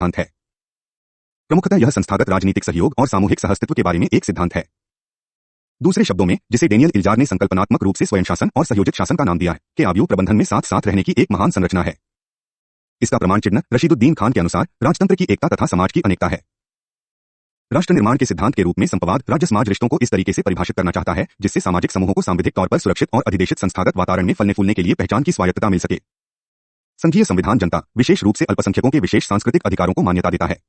सिद्धांत है। प्रमुखतः यह संस्थागत राजनीतिक सहयोग और सामूहिक सहअस्तित्व के बारे में एक सिद्धांत है। दूसरे शब्दों में, जिसे डेनियल इल्जार ने संकल्पनात्मक रूप से स्वयं शासन और सहयोजित शासन का नाम दिया है, के आव्यूह प्रबंधन में साथ साथ रहने की एक महान संरचना है। इसका प्रमाण चिन्ह रशीदुद्दीन खान के अनुसार राजतंत्र की एकता तथा समाज की अनेकता है। राष्ट्र निर्माण के सिद्धांत के रूप में संपवाद राज्य समाज रिश्तों को इस तरीके से परिभाषित करना चाहता है जिससे सामाजिक समूहों को सांविधिक तौर पर सुरक्षित और अधिदेशित संस्थागत वातावरण में फलने फूलने के लिए पहचान की स्वायत्तता मिल सके। संघीय संविधान जनता, विशेष रूप से अल्पसंख्यकों के विशेष सांस्कृतिक अधिकारों को मान्यता देता है।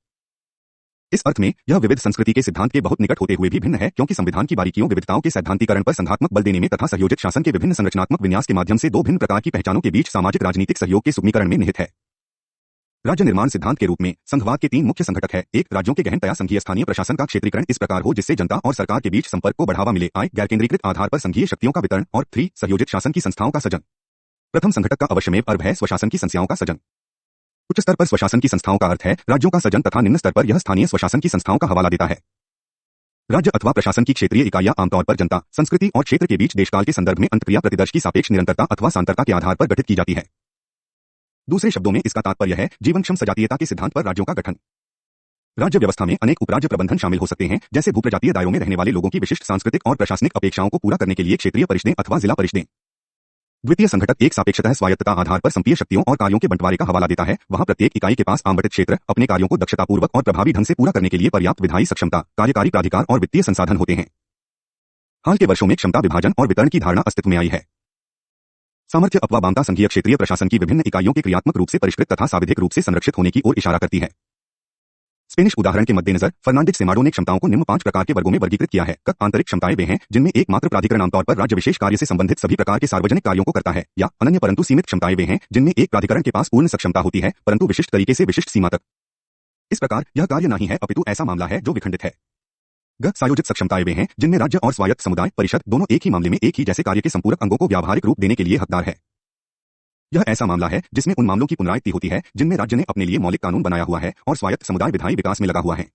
इस अर्थ में यह विविध संस्कृति के सिद्धांत के बहुत निकट होते हुए भी भिन्न है, क्योंकि संविधान की बारीकियों विविधताओं के सैद्धांतिकरण पर संधात्मक बल देने में तथा सहयोजित शासन के विभिन्न संरचनात्मक विन्यास के माध्यम से दो भिन्न प्रकार की पहचानों के बीच सामाजिक राजनीतिक सहयोग के सुगमीकरण में निहित है। राज्य निर्माण सिद्धांत के रूप में संघवाद के तीन मुख्य संघटक है। एक, राज्यों के गहनतया संघीय स्थानीय प्रशासन का क्षेत्रीकरण इस प्रकार हो जिससे जनता और सरकार के बीच संपर्क को बढ़ावा मिले। गैर केंद्रीकृत आधार पर संघीय शक्तियों का वितरण। और 3, सहयोजित शासन की संस्थाओं का सृजन। प्रथम संघटक का अवश्यमेव अर्थ है स्वशासन की संस्थाओं का सृजन। उच्च स्तर पर स्वशासन की संस्थाओं का अर्थ है राज्यों का सृजन तथा निम्न स्तर पर यह स्थानीय स्वशासन की संस्थाओं का हवाला देता है। राज्य अथवा प्रशासन की क्षेत्रीय इकाइयां आमतौर पर जनता, संस्कृति और क्षेत्र के बीच देशकाल के संदर्भ में अंतःक्रिया प्रतिदर्श की सापेक्ष निरंतरता अथवा सांतरता के आधार पर गठित की जाती है। दूसरे शब्दों में इसका तात्पर्य है जीवनक्षम सजातीयता के सिद्धांत पर राज्यों का गठन। राज्य व्यवस्था में अनेक उपराज्य प्रबंधन शामिल हो सकते हैं, जैसे भूप्रजातीय दायरों में रहने वाले लोगों की विशिष्ट सांस्कृतिक और प्रशासनिक अपेक्षाओं को पूरा करने के लिए क्षेत्रीय परिषदें अथवा जिला परिषदें। द्वितीय संघटक एक सापेक्षतः स्वायत्तता आधार पर संपीय शक्तियों और कार्यों के बंटवारे का हवाला देता है। वहां प्रत्येक इकाई के पास आवंटित क्षेत्र, अपने कार्यों को दक्षतापूर्वक और प्रभावी ढंग से पूरा करने के लिए पर्याप्त विधायी सक्षमता, कार्यकारी प्राधिकार और वित्तीय संसाधन होते हैं। हाल के वर्षों में क्षमता विभाजन और वितरण की धारणा अस्तित्व में आई है। सामर्थ्य अपवाबामता संघीय क्षेत्रीय प्रशासन की विभिन्न इकाइयों के क्रियात्मक रूप से परिष्कृत तथा साविधिक रूप से संरक्षित होने की ओर इशारा करती है। स्पेनिश उदाहरण के मद्देनजर फर्नांडिज सेमाडो ने क्षमताओं को निम्न 5 प्रकार के वर्गों में वर्गीकृत किया है। आंतरिक क्षमताएं वे हैं जिनमें एकमात्र प्राधिकरण आमतौर पर राज्य विशेष कार्य से संबंधित सभी प्रकार के सार्वजनिक कार्यों को करता है, या अनन्य परंतु सीमित क्षमताएं वे हैं जिनमें एक प्राधिकरण के पास पूर्ण सक्षमता होती है परंतु विशिष्ट तरीके से विशिष्ट सीमा तक। इस प्रकार यह कार्य नहीं है अपितु ऐसा मामला है जो विखंडित है। सायोजित सक्षमताएं वे हैं जिनमें राज्य और स्वायत्त समुदाय परिषद दोनों एक ही मामले में एक ही जैसे कार्य के संपूरक अंगों को व्यावहारिक रूप देने के लिए हकदार है। यह ऐसा मामला है जिसमें उन मामलों की पुनरावृत्ति होती है जिनमें राज्य ने अपने लिए मौलिक कानून बनाया हुआ है और स्वायत्त समुदाय विधायी विकास में लगा हुआ है।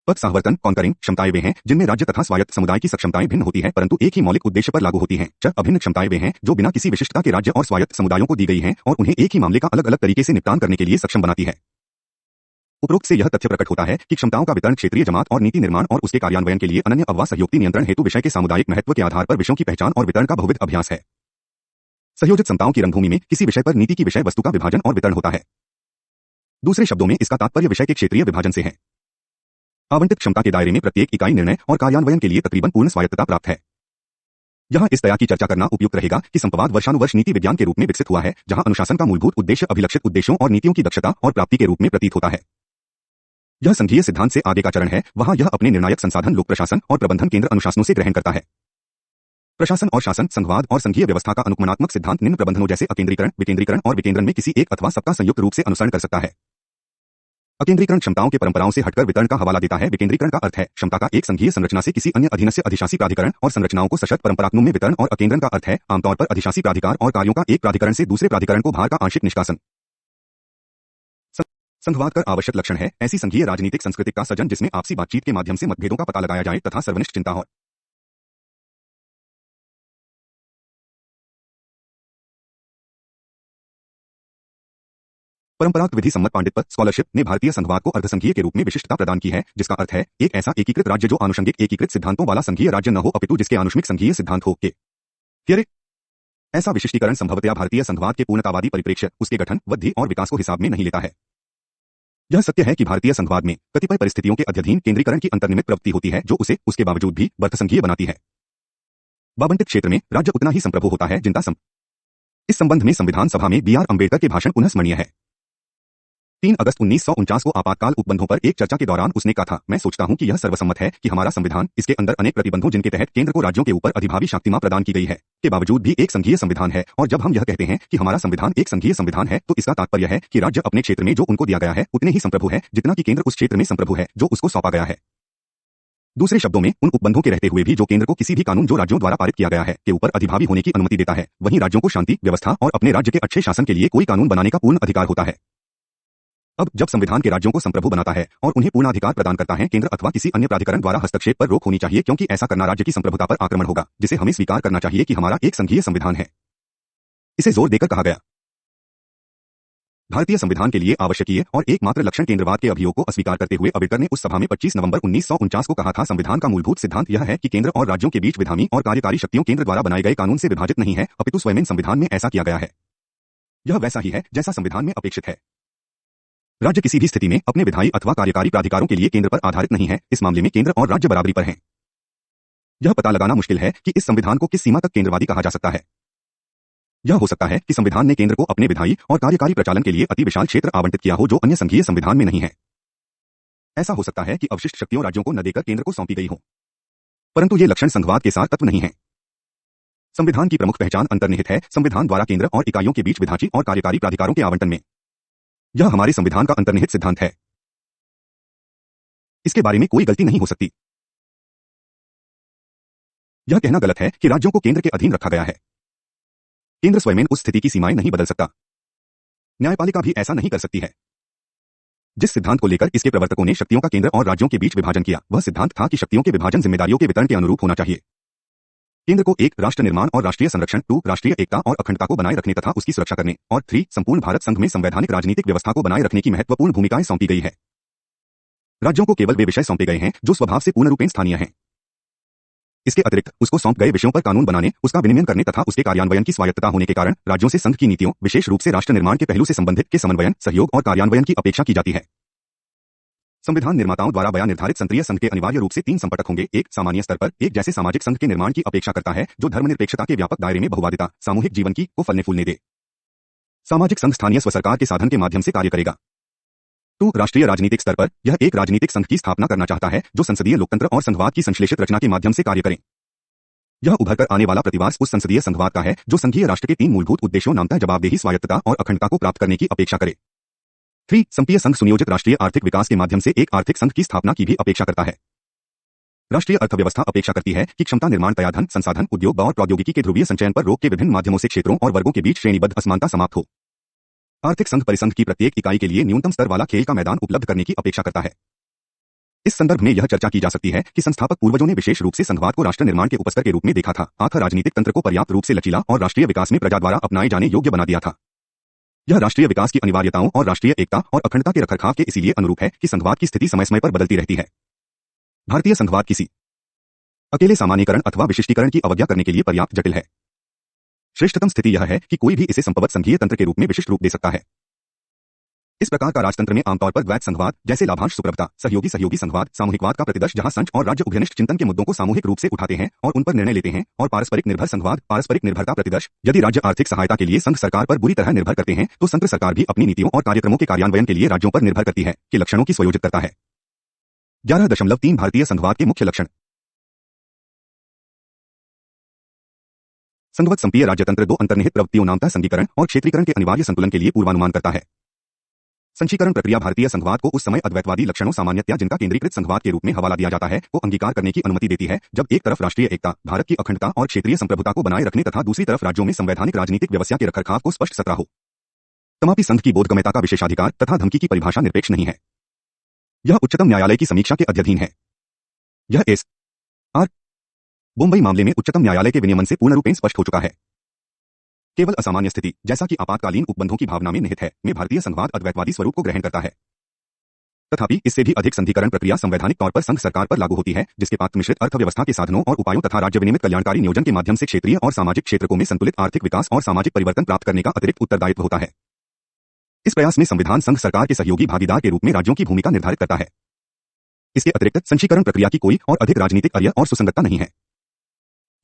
पद साहवर्तन कॉन्करिंग क्षमताएं वे हैं जिनमें राज्य तथा स्वायत्त समुदाय की सक्षमताएं भिन्न होती हैं परंतु एक ही मौलिक उद्देश्य पर लागू होती हैं। अभिन्न क्षमताएं वे हैं जो बिना किसी विशिष्टता के राज्य और स्वायत्त समुदायों को दी गई हैं और उन्हें एक ही मामले का अलग अलग तरीके से निपटान करने के लिए सक्षम बनाती है। उपरोक्त से यह तथ्य प्रकट होता है कि क्षमताओं का वितरण क्षेत्रीय जमात और नीति निर्माण और उसके कार्यान्वयन के लिए अनन्य अथवा सहयोगी नियंत्रण हेतु विषय के सामुदायिक महत्व के आधार पर विषयों की पहचान और वितरण का बहुविध अभ्यास है। सहयोजित समताओं की रंगभूमि में किसी विषय पर नीति की विषय वस्तु का विभाजन और वितरण होता है। दूसरे शब्दों में इसका तात्पर्य विषय के क्षेत्रीय विभाजन से है। आवंटित क्षमता के दायरे में प्रत्येक इकाई निर्णय और कार्यान्वयन के लिए तकरीबन पूर्ण स्वायत्तता प्राप्त है। यहां इस तरह की चर्चा करना उपयुक्त रहेगा कि संपवाद वर्षानुवर्ष नीति विज्ञान के रूप में विकसित हुआ है, जहां अनुशासन का मूलभूत उद्देश्य अभिलक्षित उद्देश्यों और नीतियों की दक्षता और प्राप्ति के रूप में प्रतीत होता है। यह संघीय सिद्धांत से आगे का चरण है, वहां यह अपने निर्णायक संसाधन लोक प्रशासन और प्रबंधन केंद्र अनुशासनों से ग्रहण करता है। प्रशासन और शासन, संघवाद और संघीय व्यवस्था का अनुकमनात्मक सिद्धांत निम्न प्रबंधनों जैसे अकेंद्रीकरण, विकेंद्रीकरण और विकेंद्रण में किसी एक अथवा सबका संयुक्त रूप से अनुसरण कर सकता है। अकेंद्रीकरण क्षमताओं के परंपराओं से हटकर वितरण का हवाला देता है। विकेंद्रीकरण का अर्थ है क्षमता का एक संघीय संरचना से किसी अन्य अधीनस्थ अधिशासी प्राधिकरण और संरचनाओं को सशर्त परंपरात्मक में वितरण। और अकेंद्रण का अर्थ है आमतौर पर अधिशासी प्राधिकार और कार्यों का एक प्राधिकरण से दूसरे प्राधिकरण को भार का आंशिक निष्कासन। संघवाद का आवश्यक लक्षण है ऐसी संघीय राजनीतिक संस्कृति का सृजन जिसमें आपसी बातचीत के माध्यम से मतभेदों का पता लगाया जाए तथा सर्वनिष्ठ चिंता हो। परंपरागत विधि सम्मत पांडित्य स्कॉलरशिप ने भारतीय संघवाद को अर्धसंघीय के रूप में विशिष्टता प्रदान की है, जिसका अर्थ है एक ऐसा एकीकृत राज्य जो आनुषंगिक एकीकृत सिद्धांतों वाला संघीय राज्य न हो अपितु जिसके आनुषंगिक संघीय सिद्धांत हो के। ऐसा विशिष्टीकरण संभवतया भारतीय संघवाद के पूर्णतावादी परिप्रेक्ष्य, उसके गठन, वृद्धि और विकास को हिसाब में नहीं लेता है। यह सत्य है कि भारतीय संघवाद में कतिपय परिस्थितियों के अध्ययन केंद्रीकरण की अंतर्निहित प्रवृत्ति होती है जो उसे उसके बावजूद भी बर्थसंघीय बनाती है। बाबंटित क्षेत्र में राज्य उतना ही संप्रभु होता है जिनका इस संबंध में संविधान सभा में बी आर अम्बेडकर के भाषण पुनः स्मरणीय है। 3 अगस्त 1949 को आपातकाल उपबंधों पर एक चर्चा के दौरान उसने कहा था, मैं सोचता हूं कि यह सर्वसम्मत है कि हमारा संविधान, इसके अंदर अनेक प्रतिबंधों जिनके तहत केंद्र को राज्यों के ऊपर अधिभावी शक्तियां प्रदान की गई है, के बावजूद भी एक संघीय संविधान है। और जब हम यह कहते हैं कि हमारा संविधान एक संघीय संविधान है तो इसका तात्पर्य है कि राज्य अपने क्षेत्र में जो उनको दिया गया है उतने ही संप्रभु है जितना कि केंद्र उस क्षेत्र में संप्रभु है जो उसको सौंपा गया है। दूसरे शब्दों में, उन उपबंधों के रहते हुए भी जो केंद्र को किसी भी कानून जो राज्यों द्वारा पारित किया गया है के ऊपर अधिभावी होने की अनुमति देता है, वहीं राज्यों को शांति व्यवस्था और अपने राज्य के अच्छे शासन के लिए कोई कानून बनाने का पूर्ण अधिकार होता है। अब जब संविधान के राज्यों को संप्रभु बनाता है और उन्हें पूर्ण अधिकार प्रदान करता है, केंद्र अथवा किसी अन्य प्राधिकरण द्वारा हस्तक्षेप पर रोक होनी चाहिए, क्योंकि ऐसा करना राज्य की संप्रभुता पर आक्रमण होगा, जिसे हमें स्वीकार करना चाहिए कि हमारा एक संघीय संविधान है। इसे जोर देकर कहा गया। भारतीय संविधान के लिए आवश्यकीय और एकमात्र लक्षण केंद्रवाद के अभियोग को अस्वीकार करते हुए अम्बेडकर ने उस सभा में 25 नवंबर 1949 को कहा था, संविधान का मूलभूत सिद्धांत यह है कि केंद्र और राज्यों के बीच विधायी और कार्यकारी शक्तियों केंद्र द्वारा बनाए गए कानून से विभाजित नहीं है, अपितु स्वयं संविधान में ऐसा किया गया है। यह वैसा ही है जैसा संविधान में अपेक्षित है। राज्य किसी भी स्थिति में अपने विधायी अथवा कार्यकारी प्राधिकारों के लिए केंद्र पर आधारित नहीं है। इस मामले में केंद्र और राज्य बराबरी पर हैं। यह पता लगाना मुश्किल है कि इस संविधान को किस सीमा तक केंद्रवादी कहा जा सकता है। यह हो सकता है कि संविधान ने केंद्र को अपने विधायी और कार्यकारी प्रचालन के लिए अति विशाल क्षेत्र आवंटित किया हो जो अन्य संघीय संविधान में नहीं है। ऐसा हो सकता है कि अवशिष्ट शक्तियों राज्यों को न देकर केंद्र को सौंपी गई हो, परंतु ये लक्षण संघवाद के साथ तत्व नहीं है। संविधान की प्रमुख पहचान अंतर्निहित है संविधान द्वारा केंद्र और इकाइयों के बीच विधायी और कार्यकारी प्राधिकारों के आवंटन में। यह हमारे संविधान का अंतर्निहित सिद्धांत है। इसके बारे में कोई गलती नहीं हो सकती। यह कहना गलत है कि राज्यों को केंद्र के अधीन रखा गया है। केंद्र स्वयं उस स्थिति की सीमाएं नहीं बदल सकता। न्यायपालिका भी ऐसा नहीं कर सकती है। जिस सिद्धांत को लेकर इसके प्रवर्तकों ने शक्तियों का केंद्र और राज्यों के बीच विभाजन किया, वह सिद्धांत था कि शक्तियों के विभाजन जिम्मेदारियों के वितरण के अनुरूप होना चाहिए। केंद्र को 1 राष्ट्र निर्माण और राष्ट्रीय संरक्षण, 2 राष्ट्रीय एकता और अखंडता को बनाए रखने तथा उसकी सुरक्षा करने, और 3 संपूर्ण भारत संघ में संवैधानिक राजनीतिक व्यवस्था को बनाए रखने की महत्वपूर्ण भूमिकाएं सौंपी गई है। राज्यों को केवल वे विषय सौंपे गए हैं जो स्वभाव से पूर्ण रूपेण स्थानीय हैं। इसके अतिरिक्त उसको सौंप गए विषयों पर कानून बनाने, उसका विनियमन करने तथा उसके कार्यान्वयन की स्वायत्तता होने के कारण राज्यों से संघ की नीतियों, विशेष रूप से राष्ट्र निर्माण के पहलू से संबंधित के समन्वयन, सहयोग और कार्यान्वयन की अपेक्षा की जाती है। संविधान निर्माताओं द्वारा बयान निर्धारित संतरीय संघ के अनिवार्य रूप से 3 संपटक होंगे। 1 सामान्य स्तर पर, एक जैसे सामाजिक संघ के निर्माण की अपेक्षा करता है जो धर्मनिरपेक्षता के व्यापक दायरे में बहुवादिता, सामूहिक जीवन की को फलने फूलने दे। सामाजिक संघ स्थानीय स्वसरकार के साधन के माध्यम से कार्य करेगा। 2 राष्ट्रीय राजनीतिक स्तर पर, यह एक राजनीतिक संघ की स्थापना करना चाहता है जो संसदीय लोकतंत्र और संघवाद की संश्लेषित रचना के माध्यम से कार्य करे। यह उभरकर आने वाला प्रतिवास उस संसदीय संघवाद का है जो संघीय राष्ट्र के 3 मूलभूत उद्देश्यों नामतः जवाबदेही, स्वायत्तता और अखंडता को प्राप्त करने की अपेक्षा करे। 3 संघीय संघ सुनियोजित राष्ट्रीय आर्थिक विकास के माध्यम से एक आर्थिक संघ की स्थापना की भी अपेक्षा करता है। राष्ट्रीय अर्थव्यवस्था अपेक्षा करती है कि क्षमता निर्माण, तयाधन, संसाधन, उद्योग और प्रौद्योगिकी के ध्रुवीय संचयन पर रोक के विभिन्न माध्यमों से क्षेत्रों और वर्गों के बीच श्रेणीबद्ध असमानता समाप्त हो। आर्थिक संघ परिसंघ की प्रत्येक इकाई के लिए न्यूनतम स्तर वाला खेल का मैदान उपलब्ध करने की अपेक्षा करता है। इस संदर्भ में यह चर्चा की जा सकती है कि संस्थापक पूर्वजों ने विशेष रूप से संघवाद को राष्ट्र निर्माण के उपस्तर के रूप में देखा था, आर्थ राजनीतिक तंत्र को पर्याप्त रूप से लचीला और राष्ट्रीय विकास में प्रजा द्वारा अपनाए जाने योग्य बना दिया था। यह राष्ट्रीय विकास की अनिवार्यताओं और राष्ट्रीय एकता और अखंडता के रखरखाव के इसीलिए अनुरूप है कि संघवाद की स्थिति समय समय पर बदलती रहती है। भारतीय संघवाद किसी अकेले सामान्यीकरण अथवा विशिष्टीकरण की अवज्ञा करने के लिए पर्याप्त जटिल है। श्रेष्ठतम स्थिति यह है कि कोई भी इसे संभवत संघीय तंत्र के रूप में विशिष्ट रूप दे सकता है। इस प्रकार का राजतंत्र में आमतौर पर द्वैत संघवाद जैसे लाभांश सुप्रभुता, सहयोगी संघवाद, सामूहिकवाद का प्रतिदर्श जहां संघ और राज्य उभयनिष्ठ चिंतन के मुद्दों को सामूहिक रूप से उठाते हैं और उन पर निर्णय लेते हैं, और पारस्परिक निर्भर संघवाद, पारस्परिक निर्भरता प्रतिदर्श, यदि राज्य आर्थिक सहायता के लिए संघ सरकार पर बुरी तरह निर्भर करते हैं तो संघ सरकार भी अपनी नीतियों और कार्यक्रमों के कार्यान्वयन के लिए राज्यों पर निर्भर करती है, के लक्षणों की स्वयोजित करता है। 11.3 भारतीय संघवाद के मुख्य लक्षण। संघवत संघीय राज्यतंत्र 2 अंतर्निहित प्रवृत्तियों नामतः संघीकरण और क्षेत्रीकरण के अनिवार्य संतुलन के लिए पूर्वानुमान करता है। संचीकरण प्रक्रिया भारतीय संघवाद को उस समय अद्वैतवादी लक्षणों, सामान्यतया जिनका केंद्रीकृत संघवाद के रूप में हवाला दिया जाता है, को अंगीकार करने की अनुमति देती है, जब एक तरफ राष्ट्रीय एकता, भारत की अखंडता और क्षेत्रीय संप्रभुता को बनाए रखने तथा दूसरी तरफ राज्यों में संवैधानिक राजनीतिक व्यवस्था के रखरखाव को स्पष्ट सतरा हो। तथापि संघ की बोधगम्यता का विशेषाधिकार तथा धमकी की परिभाषा निरपेक्ष नहीं है। यह उच्चतम न्यायालय की समीक्षा के अध्ययन है। यह एस.आर. मुंबई मामले में उच्चतम न्यायालय के विनियमन से पूर्ण रूपेण स्पष्ट हो चुका है। केवल असामान्य स्थिति, जैसा कि आपातकालीन उपबंधों की भावना में निहित है, में भारतीय संघवाद अद्वैतवादी स्वरूप को ग्रहण करता है। तथापि इससे भी अधिक संधिकरण प्रक्रिया संवैधानिक तौर पर संघ सरकार पर लागू होती है, जिसके पात्र मिश्रित अर्थव्यवस्था के साधनों और उपायों तथा राज्य विनियमित कल्याणकारी नियोजन के माध्यम से क्षेत्रीय और सामाजिक क्षेत्रों में संतुलित आर्थिक विकास और सामाजिक परिवर्तन प्राप्त करने का अतिरिक्त उत्तरदायित्व होता है। इस प्रयास में संविधान संघ सरकार के सहयोगी भागीदार के रूप में राज्यों की भूमिका निर्धारित करता है। इसके अतिरिक्त संचीकरण प्रक्रिया की कोई और अधिक राजनीतिक अर्य और सुसंगतता नहीं है।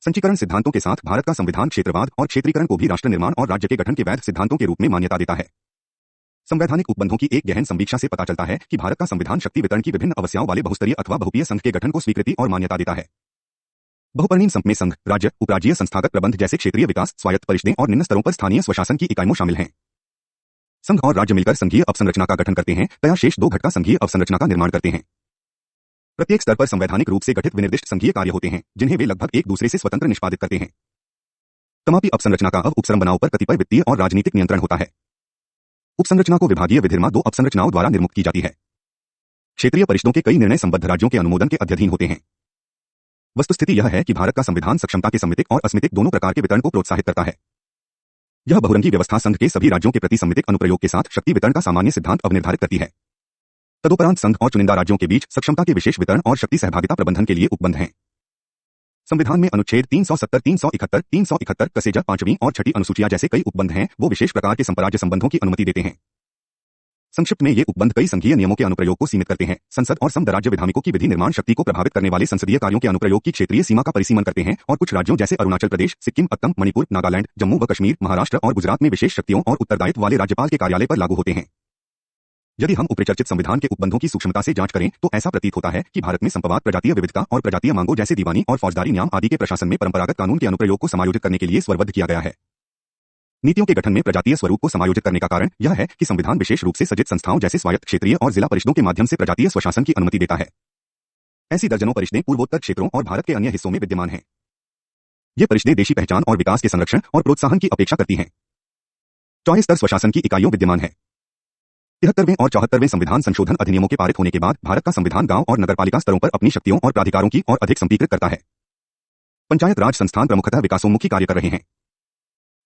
संचीकरण सिद्धांतों के साथ भारत का संविधान क्षेत्रवाद और क्षेत्रीकरण को भी राष्ट्र निर्माण और राज्य के गठन के वैध सिद्धांतों के रूप में मान्यता देता है। संवैधानिक उपबंधों की एक गहन समीक्षा से पता चलता है कि भारत का संविधान शक्ति वितरण की विभिन्न अवस्थाओं वाले बहुस्तरीय अथवा बहुपीय संघ के गठन को स्वीकृति और मान्यता देता है। बहुपर्णीय संघ में संघ, राज्य, उपराज्यीय संस्थागत प्रबंध जैसे क्षेत्रीय विकास, स्वायत्त परिषदें और निम्न स्तरों पर स्थानीय स्वशासन की इकाइयां शामिल हैं। संघ और राज्य मिलकर संघीय अवसंरचना का गठन करते हैं, तथा शेष 2 घटक संघीय अवसंरचना का निर्माण करते हैं। प्रत्येक स्तर पर संवैधानिक रूप से गठित विनिर्दिष्ट संघीय कार्य होते हैं, जिन्हें वे लगभग एक दूसरे से स्वतंत्र निष्पादित करते हैं। तथापि अपसंरचना का उपसंरचनाओं पर कतिपय वित्तीय और राजनीतिक नियंत्रण होता है। उपसंरचना को विभागीय विधिर्मा 2 अपसंरचनाओं द्वारा निर्मुक्त की जाती है। क्षेत्रीय परिषदों के कई निर्णय संबद्ध राज्यों के अनुमोदन के अधीन होते हैं। वस्तुस्थिति यह है कि भारत का संविधान सक्षमता के सममितिक और असमितिक दोनों प्रकार के वितरण को प्रोत्साहित करता है। यह बहुरंगी व्यवस्था संघ के सभी राज्यों के प्रति सममितिक अनुप्रयोग के साथ शक्ति वितरण का सामान्य सिद्धांत अवनिर्धारित करती है। तदुपरांत संघ और चुनिंदा राज्यों के बीच सक्षमता के विशेष वितरण और शक्ति सहभागिता प्रबंधन के लिए उपबंध हैं। संविधान में अनुच्छेद 370, 371, 371 कसेजा 5वीं और 6ठी अनुसूचियां जैसे कई उपबंध हैं, वो विशेष प्रकार के संपराज्य संबंधों की अनुमति देते हैं। संक्षिप्त में ये उपबंध कई संघीय नियमों के अनुप्रयोग को सीमित करते हैं, संसद और समदराज्य विधायकों की विधि निर्माण शक्ति को प्रभावित करने वाले संसदीय कार्यों के अनुप्रयोग की क्षेत्रीय सीमा का परिसीमन करते हैं और कुछ राज्यों जैसे अरुणाचल प्रदेश, सिक्किम, असम, मणिपुर, नागालैंड, जम्मू व कश्मीर, महाराष्ट्र और गुजरात में विशेष शक्तियों और उत्तरदायित्व वाले राज्यपाल के कार्यालय पर लागू होते हैं। यदि हम उपरिचर्चित संविधान के उपबंधों की सूक्ष्मता से जांच करें तो ऐसा प्रतीत होता है कि भारत में संपवाद, प्रजातीय विविधता और प्रजातीय मांगों जैसे दीवानी और फौजदारी न्याय आदि के प्रशासन में परंपरागत कानून के अनुप्रयोग को समायोजित करने के लिए स्वरबद्ध किया गया है। नीतियों के गठन में प्रजातीय स्वरूप को समायोजित करने का कारण यह है कि संविधान विशेष रूप से सज्जित संस्थाओं जैसे स्वायत्त क्षेत्रीय और जिला परिषदों के माध्यम से प्रजातीय स्वशासन की अनुमति देता है। ऐसी दर्जनों परिषदें पूर्वोत्तर क्षेत्रों और भारत के अन्य हिस्सों में विद्यमान हैं। ये परिषदें देशी पहचान और विकास के संरक्षण और प्रोत्साहन की अपेक्षा करती हैं। 24 स्तर स्वशासन की इकाइयों विद्यमान है। 73वें और 74वें संविधान संशोधन अधिनियमों के पारित होने के बाद भारत का संविधान गांव और नगरपालिका स्तरों पर अपनी शक्तियों और प्राधिकारों की और अधिक संपीकृत करता है। पंचायत राज संस्थान प्रमुखतः विकासोन्मुखी कार्य कर रहे हैं।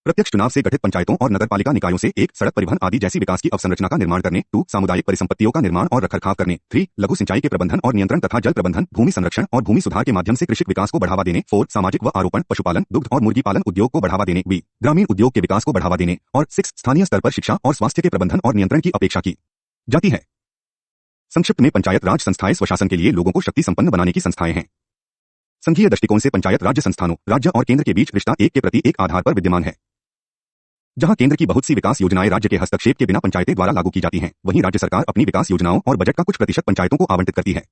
प्रत्यक्ष चुनाव से गठित पंचायतों और नगरपालिका निकायों से 1 सड़क परिवहन आदि जैसी विकास की अवसंरचना का निर्माण करने, 2 सामुदायिक परिसंपत्तियों का निर्माण और रखरखाव करने, 3 लघु सिंचाई के प्रबंधन और नियंत्रण तथा जल प्रबंधन, भूमि संरक्षण और भूमि सुधार के माध्यम से कृषि विकास को बढ़ावा देने, 4 सामाजिक व आरोपण, पशुपालन, दुग्ध और मुर्गी पालन उद्योग को बढ़ावा देने, बी ग्रामीण उद्योग के विकास को बढ़ावा देने और 6 स्थानीय स्तर पर शिक्षा और स्वास्थ्य के प्रबंधन और नियंत्रण की अपेक्षा की जाती है। संक्षिप्त में पंचायत राज संस्थाएं स्वशासन के लिए लोगों को शक्ति संपन्न बनाने की संस्थाएं हैं। संघीय दृष्टिकोण से पंचायत राज्य संस्थानों, राज्य और केंद्र के बीच रिश्ता एक के प्रति एक आधार पर विद्यमान है। जहां केंद्र की बहुत सी विकास योजनाएं राज्य के हस्तक्षेप के बिना पंचायतें द्वारा लागू की जाती हैं, वहीं राज्य सरकार अपनी विकास योजनाओं और बजट का कुछ प्रतिशत पंचायतों को आवंटित करती है।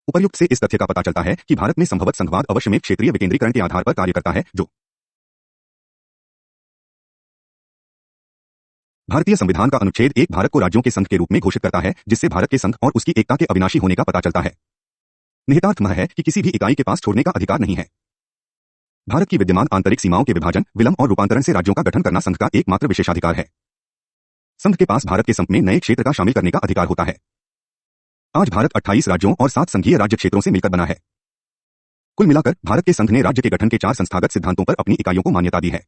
उपर्युक्त से इस तथ्य का पता चलता है कि भारत में संभवत संघवाद अवश्य में क्षेत्रीय विकेंद्रीकरण के आधार पर कार्य करता है, जो भारतीय संविधान का अनुच्छेद 1 भारत को राज्यों के संघ के रूप में घोषित करता है, जिससे भारत के संघ और उसकी एकता के अविनाशी होने का पता चलता है। निहितार्थ यह है कि किसी भी इकाई के पास छोड़ने का अधिकार नहीं है। भारत की विद्यमान आंतरिक सीमाओं के विभाजन, विलंब और रूपांतरण से राज्यों का गठन करना संघ का एकमात्र विशेषाधिकार है। संघ के पास भारत के संघ में नए क्षेत्र का शामिल करने का अधिकार होता है। आज भारत 28 राज्यों और 7 संघीय राज्य क्षेत्रों से मिलकर बना है। कुल मिलाकर भारत के संघ ने राज्य के गठन के 4 संस्थागत सिद्धांतों पर अपनी इकाइयों को मान्यता दी है।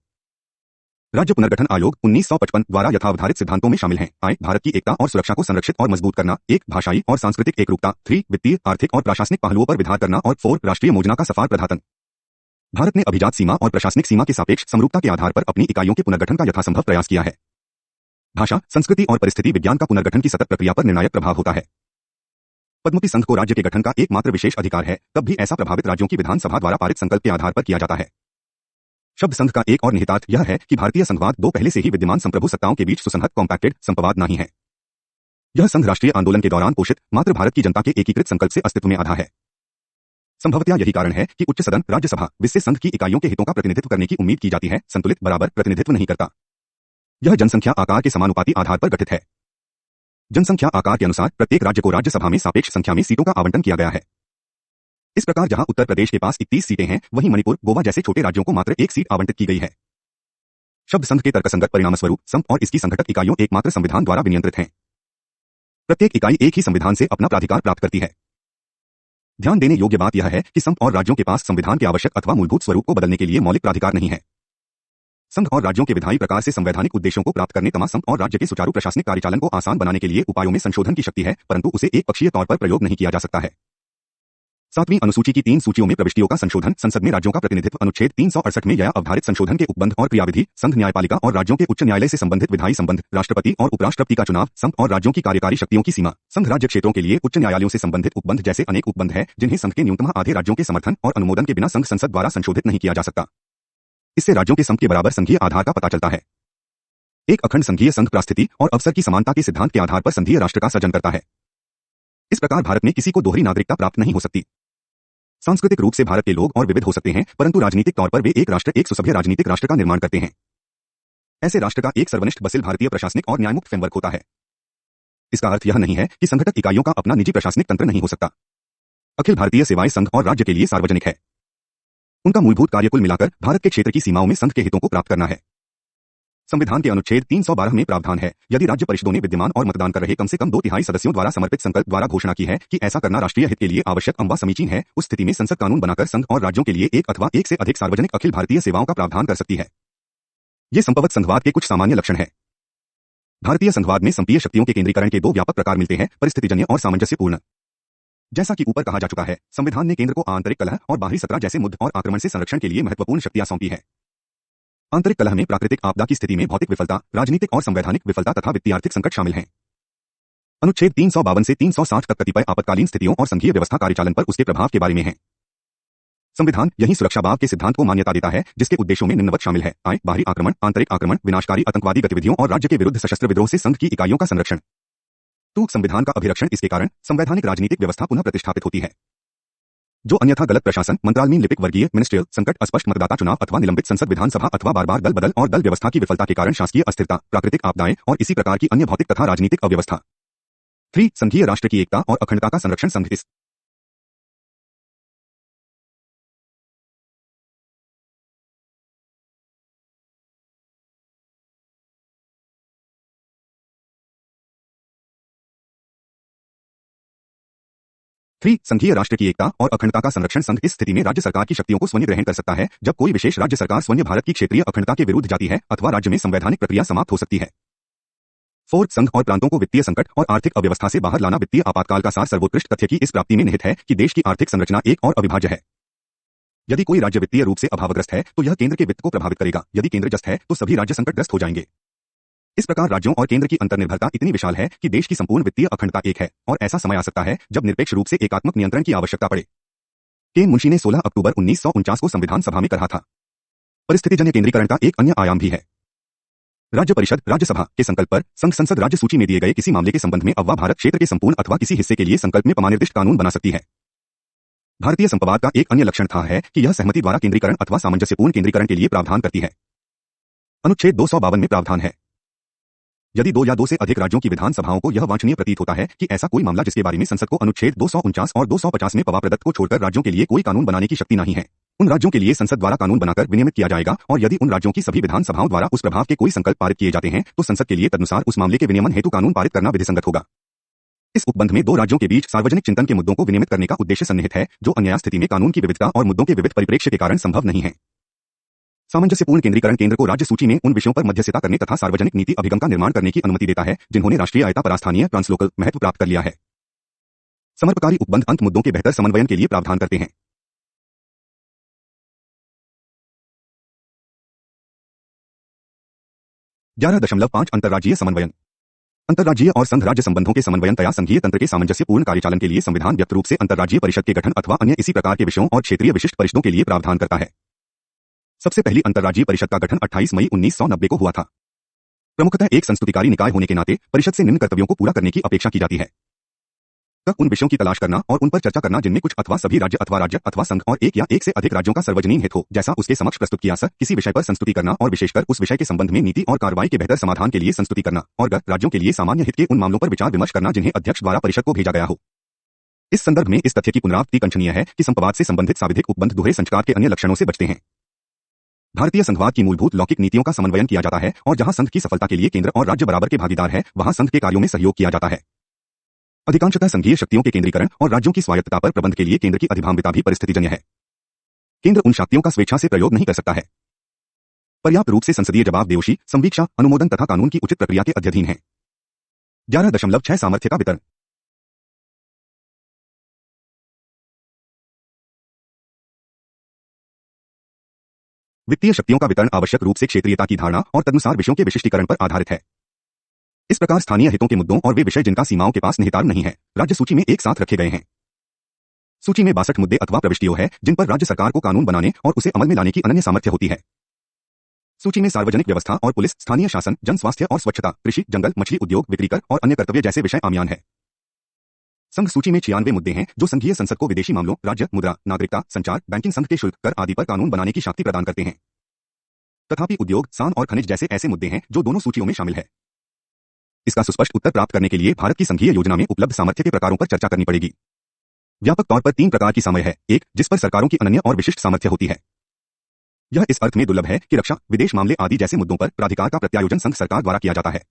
राज्य पुनर्गठन आयोग 1955 द्वारा यथावधारित सिद्धांतों में शामिल हैं: आय, भारत की एकता और सुरक्षा को संरक्षित और मजबूत करना, 1 भाषाई और सांस्कृतिक एकरूपता, 3 वित्तीय, आर्थिक और प्रशासनिक पहलुओं पर विचार करना और 4 राष्ट्रीय योजना का सफाल प्रधातन। भारत ने अभिजात सीमा और प्रशासनिक सीमा के सापेक्ष समरूपता के आधार पर अपनी इकाइयों के पुनर्गठन का यथासंभव प्रयास किया है। भाषा, संस्कृति और परिस्थिति विज्ञान का पुनर्गठन की सतत प्रक्रिया पर निर्णायक प्रभाव होता है। पद्मपि संघ को राज्य के गठन का एकमात्र विशेष अधिकार है, तब भी ऐसा प्रभावित राज्यों की विधानसभा द्वारा पारित संकल्प के आधार पर किया जाता है। शब्द संघ का एक और निहितार्थ यह है कि भारतीय संघवाद 2 पहले से ही विद्यमान संप्रभु सत्ताओं के बीच सुसंहत कॉम्पैक्टेड संपवाद नहीं है। यह संघ राष्ट्रीय आंदोलन के दौरान पोषित मात्र भारत की जनता के एकीकृत संकल्प से अस्तित्व में आधा है। संभवतया यही कारण है कि उच्च सदन राज्यसभा जिससे संघ की इकाइयों के हितों का प्रतिनिधित्व करने की उम्मीद की जाती है, संतुलित बराबर प्रतिनिधित्व नहीं करता। यह जनसंख्या आकार के समानुपाती आधार पर गठित है। जनसंख्या आकार के अनुसार प्रत्येक राज्य को राज्यसभा में सापेक्ष संख्या में सीटों का आवंटन किया गया है। इस प्रकार जहां उत्तर प्रदेश के पास 31 सीटें हैं, वहीं मणिपुर, गोवा जैसे छोटे राज्यों को मात्र 1 सीट आवंटित की गई है। शब्द संघ के तर्कसंगत परिणामस्वरूप संघ और इसकी संघटक इकाइयों एकमात्र संविधान द्वारा विनियंत्रित हैं। प्रत्येक इकाई एक ही संविधान से अपना प्राधिकार प्राप्त करती है। ध्यान देने योग्य बात यह है कि संघ और राज्यों के पास संविधान के आवश्यक अथवा मूलभूत स्वरूप को बदलने के लिए मौलिक प्राधिकार नहीं है। संघ और राज्यों के विधायी प्रकार से संवैधानिक उद्देश्यों को प्राप्त करने तथा संघ और राज्य के सुचारू प्रशासनिक कार्यचालन को आसान बनाने के लिए उपायों में संशोधन की शक्ति है, परंतु उसे एक पक्षीय तौर पर प्रयोग नहीं किया जा सकता है। 7वीं अनुसूची की 3 सूचियों में प्रविष्टियों का संशोधन, संसद में राज्यों का प्रतिनिधित्व, अनुच्छेद 368 में यह अवधारित संशोधन के उपबंध और क्रियाविधि, संघ न्यायपालिका और राज्यों के उच्च न्यायालय से संबंधित विधायी संबंध, राष्ट्रपति और उपराष्ट्रपति का चुनाव, संघ और राज्यों की कार्यकारी शक्तियों की सीमा, संघ राज्य क्षेत्रों के लिए उच्च न्यायालयों से संबंधित उपबंध जैसे अनेक उपबंध हैं, जिन्हें संघ के न्यूनतम आधे राज्यों के समर्थन और अनुमोदन के बिना संघ संसद द्वारा संशोधित नहीं किया जा सकता। इससे राज्यों के संघ के बराबर संघीय आधार का पता चलता है। एक अखंड संघीय संघ परिस्थिति और अवसर की समानता के सिद्धांत के आधार पर संघीय राष्ट्र का सृजन करता है। इस प्रकार भारत में किसी को दोहरी नागरिकता प्राप्त नहीं हो सकती। सांस्कृतिक रूप से भारत के लोग और विविध हो सकते हैं, परंतु राजनीतिक तौर पर वे एक राष्ट्र, एक सुसभ्य राजनीतिक राष्ट्र का निर्माण करते हैं। ऐसे राष्ट्र का एक सर्वनिष्ठ बसिल भारतीय प्रशासनिक और न्यायमुक्त फ्रेमवर्क होता है। इसका अर्थ यह नहीं है कि संघटक इकाइयों का अपना निजी प्रशासनिक तंत्र नहीं हो सकता। अखिल भारतीय सेवाएं संघ और राज्य के लिए सार्वजनिक है। उनका मूलभूत कार्य कुल मिलाकर भारत के क्षेत्र की सीमाओं में संघ के हितों को प्राप्त करना है। संविधान के अनुच्छेद 312 में प्रावधान है, यदि राज्य परिषदों ने विद्यमान और मतदान कर रहे कम से कम 2/3 सदस्यों द्वारा समर्पित संकल्प द्वारा घोषणा की है कि ऐसा करना राष्ट्रीय हित के लिए आवश्यक अथवा समीचीन है, उस स्थिति में संसद कानून बनाकर संघ और राज्यों के लिए एक अथवा एक से अधिक सार्वजनिक अखिल भारतीय सेवाओं का प्रावधान कर सकती है। ये संभवत संघवाद के कुछ सामान्य लक्षण हैं। भारतीय संघवाद में संघीय शक्तियों के केंद्रीकरण के दो व्यापक प्रकार मिलते हैं, परिस्थितिजन्य और सामंजस्यपूर्ण। जैसा कि ऊपर कहा जा चुका है, संविधान ने केंद्र को आंतरिक कलह और बाहरी सत्ता जैसे मुद्दे और आक्रमण से संरक्षण के लिए महत्वपूर्ण शक्तियां सौंपी है। आंतरिक कलह में प्राकृतिक आपदा की स्थिति में भौतिक विफलता, राजनीतिक और संवैधानिक विफलता तथा वित्तीय आर्थिक संकट शामिल हैं। अनुच्छेद 352 से 360 तक कतिपय आपातकालीन स्थितियों और संघीय व्यवस्था कार्यचालन पर उसके प्रभाव के बारे में है। संविधान यही सुरक्षाभाव के सिद्धांत को मान्यता देता है, जिसके उद्देश्यों में निम्नवत शामिल है: आय, बाहरी आक्रमण, आंतरिक आक्रमण, विनाशकारी आतंकवादी गतिविधियों और राज्य के विरुद्ध सशस्त्र विद्रोह से संघ की इकाइयों का संरक्षण। संविधान का अभिरक्षण इसके कारण संवैधानिक राजनीतिक व्यवस्था पुनः प्रतिष्ठापित होती है। जो अन्यथा गलत प्रशासन, मंत्रालयीन लिपिक वर्गीय मिनिस्ट्रियल संकट, अस्पष्ट मतदाता चुनाव अथवा निलंबित संसद विधानसभा अथवा बार-बार दल बदल और दल व्यवस्था की विफलता के कारण शासकीय अस्थिरता, प्राकृतिक आपदाएं और इसी प्रकार की अन्य भौतिक तथा राजनीतिक अव्यवस्था। 3. संघीय राष्ट्र की एकता और अखंडता का संरक्षण। संघ इस संघीय राष्ट्र की एकता और अखंडता का संरक्षण। संघ इस स्थिति में राज्य सरकार की शक्तियों को स्वयं ग्रहण कर सकता है, जब कोई विशेष राज्य सरकार स्वयं भारत की क्षेत्रीय अखंडता के विरुद्ध जाती है अथवा राज्य में संवैधानिक प्रक्रिया समाप्त हो सकती है। 4. संघ और प्रांतों को वित्तीय संकट और आर्थिक अव्यवस्था से बाहर लाना। वित्तीय आपातकाल का सार सर्वोत्कृष्ट तथ्य की इस प्राप्ति में निहित है कि देश की आर्थिक संरचना एक और अविभाज्य है। यदि कोई राज्य वित्तीय रूप से अभावग्रस्त है तो यह केंद्र के वित्त को प्रभावित करेगा, यदि केंद्रग्रस्त है तो सभी राज्य संकटग्रस्त हो जाएंगे। इस प्रकार राज्यों और केंद्र की अंतर्निर्भरता इतनी विशाल है कि देश की संपूर्ण वित्तीय अखंडता एक है, और ऐसा समय आ सकता है जब निरपेक्ष रूप से एकात्मक नियंत्रण की आवश्यकता पड़े। के मुंशी ने 16 अक्टूबर 1949 को संविधान सभा में कहा था। परिस्थितिजन्य केंद्रीकरण का एक अन्य आयाम भी है। राज्य परिषद राज्यसभा के संकल्प पर संघ संसद राज्य सूची में दिए गए किसी मामले के संबंध में अथवा भारत क्षेत्र के संपूर्ण अथवा किसी हिस्से के लिए संकल्प में निर्दिष्ट कानून बना सकती है। भारतीय संप्रवाद का एक अन्य लक्षण था है कि यह सहमति द्वारा केंद्रीकरण अथवा सामंजस्यपूर्ण केंद्रीकरण के लिए प्रावधान करती है। अनुच्छेद 252 में प्रावधान है, यदि 2 या 2 से अधिक राज्यों की विधानसभाओं को यह वांछनीय प्रतीत होता है कि ऐसा कोई मामला जिसके बारे में संसद को अनुच्छेद 249 और 250 में पवा प्रदत्त को छोड़कर राज्यों के लिए कोई कानून बनाने की शक्ति नहीं है, उन राज्यों के लिए संसद द्वारा कानून बनाकर विनियमित किया जाएगा, और यदि उन राज्यों की सभी विधानसभाओं द्वारा उस प्रभाव के कोई संकल्प पारित किए जाते हैं तो संसद के लिए तदनुसार उस मामले के विनियमन हेतु कानून पारित करना विधिसंगत होगा। इस उपबंध में 2 राज्यों के बीच सार्वजनिक चिंतन के मुद्दों को विनियमित करने का उद्देश्य सन्निहित है, जो अन्य स्थिति में कानून की विविधता और मुद्दों के विविध परिप्रेक्ष्य के कारण संभव नहीं है। सामंजस्यपूर्ण केंद्रीकरण केंद्र को राज्य सूची में उन विषयों पर मध्यस्थता करने तथा सार्वजनिक नीति अभिगम का निर्माण करने की अनुमति देता है जिन्होंने राष्ट्रीय आयता परास्थानीय ट्रांसलोकल महत्व प्राप्त कर लिया है। समर्पकारी उपबंध अंत मुद्दों के बेहतर समन्वयन के लिए प्रावधान करते हैं। 11.5 अंतर्राज्यीय समन्वयन। अंतर्राज्यीय और संघ राज्य संबंधों के समन्वयन तया संघीय तंत्र के सामंजस्यपूर्ण कार्यचालन के लिए संविधान व्यक्त रूप से अंतर्राज्यीय परिषद के गठन अथवा अन्य इसी प्रकार के विषयों और क्षेत्रीय विशिष्ट परिषदों के लिए प्रावधान करता है। सबसे पहली अंतर्राज्यीय परिषद का गठन 28 मई 1990 को हुआ था। प्रमुखतः एक संस्तुतिकारी निकाय होने के नाते परिषद से निम्न कर्तव्यों को पूरा करने की अपेक्षा की जाती है: उन विषयों की तलाश करना और उन पर चर्चा करना जिनमें कुछ अथवा सभी राज्य अथवा संघ और एक या एक से अधिक राज्यों का सार्वजनीन हित हो, जैसा उसके समक्ष प्रस्तुत किया किसी विषय पर संस्तुति करना और विशेषकर उस विषय के संबंध में नीति और कार्रवाई के बेहतर समाधान के लिए संस्तुति करना, और राज्यों के लिए सामान्य हित के उन मामलों पर विचार विमर्श करना जिन्हें अध्यक्ष द्वारा परिषद को भेजा गया हो। इस संदर्भ में इस तथ्य की पुनरावृत्ति कंचनीय है कि संप्रवाद से संबंधित सांविधिक उपबंध दोहरे संचकार के अन्य लक्षणों से बचते हैं। भारतीय संघवाद की मूलभूत लौकिक नीतियों का समन्वयन किया जाता है, और जहां संघ की सफलता के लिए केंद्र और राज्य बराबर के भागीदार है, वहां संघ के कार्यों में सहयोग किया जाता है। अधिकांशतः संघीय शक्तियों के केंद्रीकरण और राज्यों की स्वायत्तता पर प्रबंध के लिए केंद्र की अधिभाम्यता भी परिस्थितिजन्य है। केंद्र उन शक्तियों का स्वेच्छा से प्रयोग नहीं कर सकता है। पर्याप्त रूप से संसदीय जवाबदेही, संवीक्षा, अनुमोदन तथा कानून की उचित प्रक्रिया के अध्ययन है। 11.6 सामर्थ्य का वितरण। वित्तीय शक्तियों का वितरण आवश्यक रूप से क्षेत्रीयता की धारणा और तदनुसार विषयों के विशिष्टीकरण पर आधारित है। इस प्रकार स्थानीय हितों के मुद्दों और वे विषय जिनका सीमाओं के पास निहितार्थ नहीं है, राज्य सूची में एक साथ रखे गए हैं। सूची में 62 मुद्दे अथवा प्रविष्टियों है जिन पर राज्य सरकार को कानून बनाने और उसे अमल में लाने की अनन्य सामर्थ्य होती है। सूची में सार्वजनिक व्यवस्था और पुलिस, स्थानीय शासन, जन स्वास्थ्य और स्वच्छता, कृषि, जंगल, मछली उद्योग, बिक्री कर और अन्य कर्तव्य जैसे विषय आम्यान है। संघ सूची में 96 मुद्दे हैं जो संघीय संसद को विदेशी मामलों, राज्य, मुद्रा, नागरिकता, संचार, बैंकिंग, संघ के शुल्क, कर आदि पर कानून बनाने की शक्ति प्रदान करते हैं। तथापि उद्योग, सान और खनिज जैसे ऐसे मुद्दे हैं जो दोनों सूचियों में शामिल है। इसका सुस्पष्ट उत्तर प्राप्त करने के लिए भारत की संघीय योजना में उपलब्ध सामर्थ्य के प्रकारों पर चर्चा करनी पड़ेगी। व्यापक तौर पर 3 प्रकार की सामर्थ्य है। एक, जिस पर सरकारों की अनन्य और विशिष्ट सामर्थ्य होती है। यह इस अर्थ में दुर्लभ है कि रक्षा, विदेश मामले आदि जैसे मुद्दों पर प्राधिकार का प्रत्यायोजन संघ सरकार द्वारा किया जाता है।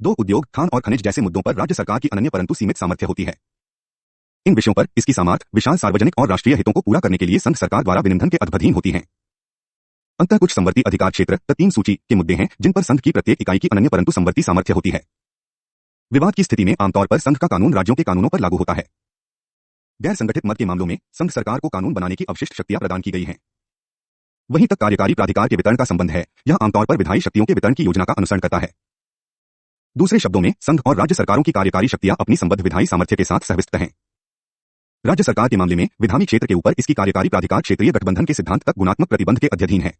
2, उद्योग, खान और खनिज जैसे मुद्दों पर राज्य सरकार की अनन्य परंतु सीमित सामर्थ्य होती है। इन विषयों पर इसकी सामर्थ्य विशाल सार्वजनिक और राष्ट्रीय हितों को पूरा करने के लिए संघ सरकार द्वारा विनिबंधन के अधीन होती है। अंततः कुछ संवर्ती अधिकार क्षेत्र तीन सूची के मुद्दे हैं जिन पर संघ की प्रत्येक इकाई की अनन्य परंतु संवर्ती सामर्थ्य होती है। विवाद की स्थिति में आमतौर पर संघ का कानून राज्यों के कानूनों पर लागू होता है। गैर संगठित मद के मामलों में संघ सरकार को कानून बनाने की अवशिष्ट शक्तियां प्रदान की गई हैं। वहीं तक कार्यकारी प्राधिकार के वितरण का संबंध है, यह आमतौर पर विधायी शक्तियों के वितरण की योजना का अनुसरण करता है। दूसरे शब्दों में संघ और राज्य सरकारों की कार्यकारी शक्तियां अपनी संबद्ध विधायी सामर्थ्य के साथ सहविस्त हैं। राज्य सरकार के मामले में विधायी क्षेत्र के ऊपर इसकी कार्यकारी प्राधिकार क्षेत्रीय गठबंधन के सिद्धांत तक गुणात्मक प्रतिबंध के अध्ययन है।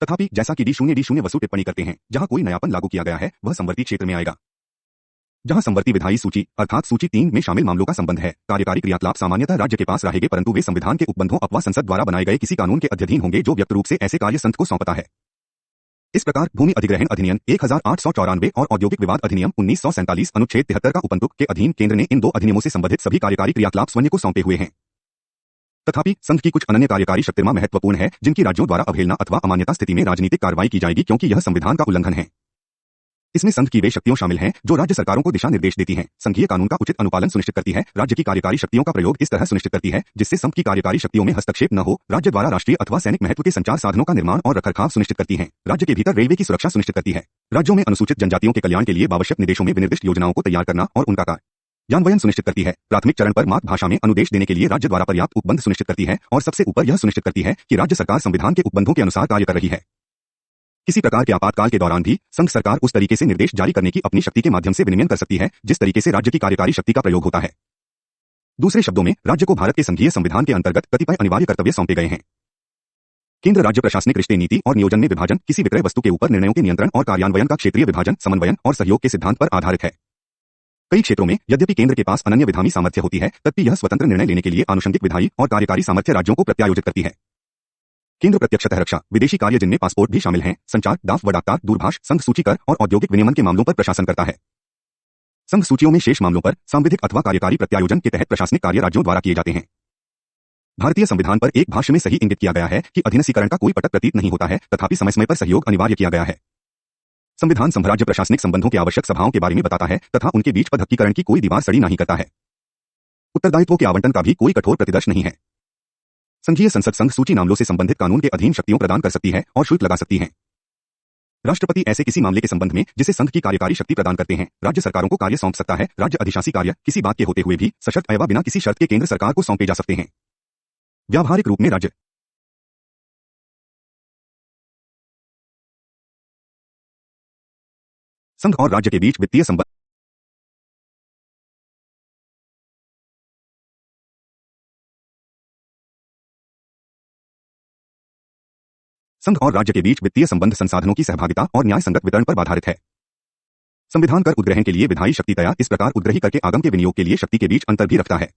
तथापि जैसा कि D0 वसु टिप्पणी करते हैं, जहां कोई नयापन लागू किया गया है वह संवर्ती क्षेत्र में आएगा। जहां संवर्ती विधायी सूची अर्थात सूची 3 में शामिल मामलों का संबंध है, कार्यकारी क्रियाकलाप सामान्यतः राज्य के पास रहेंगे, परंतु वे संविधान के उपबंधों अथवा संसद द्वारा बनाए गए किसी कानून के अधीन होंगे जो व्यक्त रूप से ऐसे कार्य संघ को सौंपता है। इस प्रकार भूमि अधिग्रहण अधिनियम 1894 और औद्योगिक विवाद अधिनियम 1947 अनुच्छेद 73 का उपंतुक के अधीन केंद्र ने इन दो अधिनियमों से संबंधित सभी कार्यकारी क्रियाकलाप स्वयं को सौंपे हुए हैं। तथापि संघ की कुछ अनन्य कार्यकारी शक्तियां महत्वपूर्ण है जिनकी राज्यों द्वारा अवहेलना अथवा अमान्यता स्थिति में राजनीतिक कार्रवाई की जाएगी, क्योंकि यह संविधान का उल्लंघन है। इसमें संघ की वे शक्तियां शामिल हैं जो राज्य सरकारों को दिशा निर्देश देती हैं, संघीय कानून का उचित अनुपालन सुनिश्चित करती है, राज्य की कार्यकारी शक्तियों का प्रयोग इस तरह सुनिश्चित करती है जिससे संघ की कार्यकारी शक्तियों में हस्तक्षेप न हो, राज्य द्वारा राष्ट्रीय अथवा सैनिक महत्व के संचार साधनों का निर्माण और रखरखाव सुनिश्चित करती है, राज्य के भीतर रेलवे की सुरक्षा सुनिश्चित करती है, राज्यों में अनुसूचित जनजातियों के कल्याण के लिए आवश्यक निर्देशों में विनिर्दिष्ट योजनाओं को तैयार करना और उनका कार्यान्वयन सुनिश्चित करती है, प्राथमिक चरण पर मातृभाषा में अनुदेश देने के लिए राज्य द्वारा पर्याप्त उपबंध सुनिश्चित करती है, और सबसे ऊपर यह सुनिश्चित करती है कि राज्य सरकार संविधान के उपबंधों के अनुसार कार्य कर रही है। किसी प्रकार के आपातकाल के दौरान भी संघ सरकार उस तरीके से निर्देश जारी करने की अपनी शक्ति के माध्यम से विनियमन कर सकती है जिस तरीके से राज्य की कार्यकारी शक्ति का प्रयोग होता है। दूसरे शब्दों में राज्य को भारत के संघीय संविधान के अंतर्गत कतिपय अनिवार्य कर्तव्य सौंपे गए हैं। केंद्र राज्य प्रशासनिक रिश्ते नीति और नियोजन में विभाजन किसी विक्रय वस्तु के ऊपर निर्णयों के नियंत्रण और कार्यान्वयन का क्षेत्रीय विभाजन, समन्वयन और सहयोग के सिद्धांत पर आधारित है। कई क्षेत्रों में यद्यपि केंद्र के पास अनन्य विधायी सामर्थ्य होती है, तथापि यह स्वतंत्र निर्णय लेने के लिए आनुषंगिक विधायी और कार्यकारी सामर्थ्य राज्यों को प्रत्यायोजित करती है। केंद्र प्रत्यक्षतः रक्षा, विदेशी कार्य जिनमें पासपोर्ट भी शामिल हैं, संचार, डाक व डाकतार, दूरभाष, संघ सूची कर और औद्योगिक विनियमन के मामलों पर प्रशासन करता है। संघ सूचियों में शेष मामलों पर सांविधिक अथवा कार्यकारी प्रत्यायोजन के तहत प्रशासनिक कार्य राज्यों द्वारा किए जाते हैं। भारतीय संविधान पर एक भाष्य में सही इंगित किया गया है कि अधीनस्थीकरण का कोई पटक प्रतीत नहीं होता है, तथापि समय समय पर सहयोग अनिवार्य किया गया है। संविधान संघराज्य प्रशासनिक संबंधों के आवश्यक सभाओं के बारे में बताता है तथा उनके बीच पदहक्कीकरण की कोई दीवार सड़ी नहीं करता है। उत्तरदायित्वों के आवंटन का भी कोई कठोर प्रतिदर्श नहीं है। संघीय संसद संघ सूची मामलों से संबंधित कानून के अधीन शक्तियों प्रदान कर सकती है और शुल्क लगा सकती है। राष्ट्रपति ऐसे किसी मामले के संबंध में जिसे संघ की कार्यकारी शक्ति प्रदान करते हैं, राज्य सरकारों को कार्य सौंप सकता है। राज्य अधिशासी कार्य किसी बात के होते हुए भी सशर्त एवं बिना किसी शर्त के केंद्र सरकार को सौंपे जा सकते हैं। व्यावहारिक रूप में राज्य संघ और राज्य के बीच वित्तीय संबंध संघ और राज्य के बीच वित्तीय संबंध संसाधनों की सहभागिता और न्याय संगत वितरण पर आधारित है। संविधान कर उद्ग्रहण के लिए विधायी शक्ति तया इस प्रकार उद्ग्रही कर के आगम के विनियोग के लिए शक्ति के बीच अंतर भी रखता है।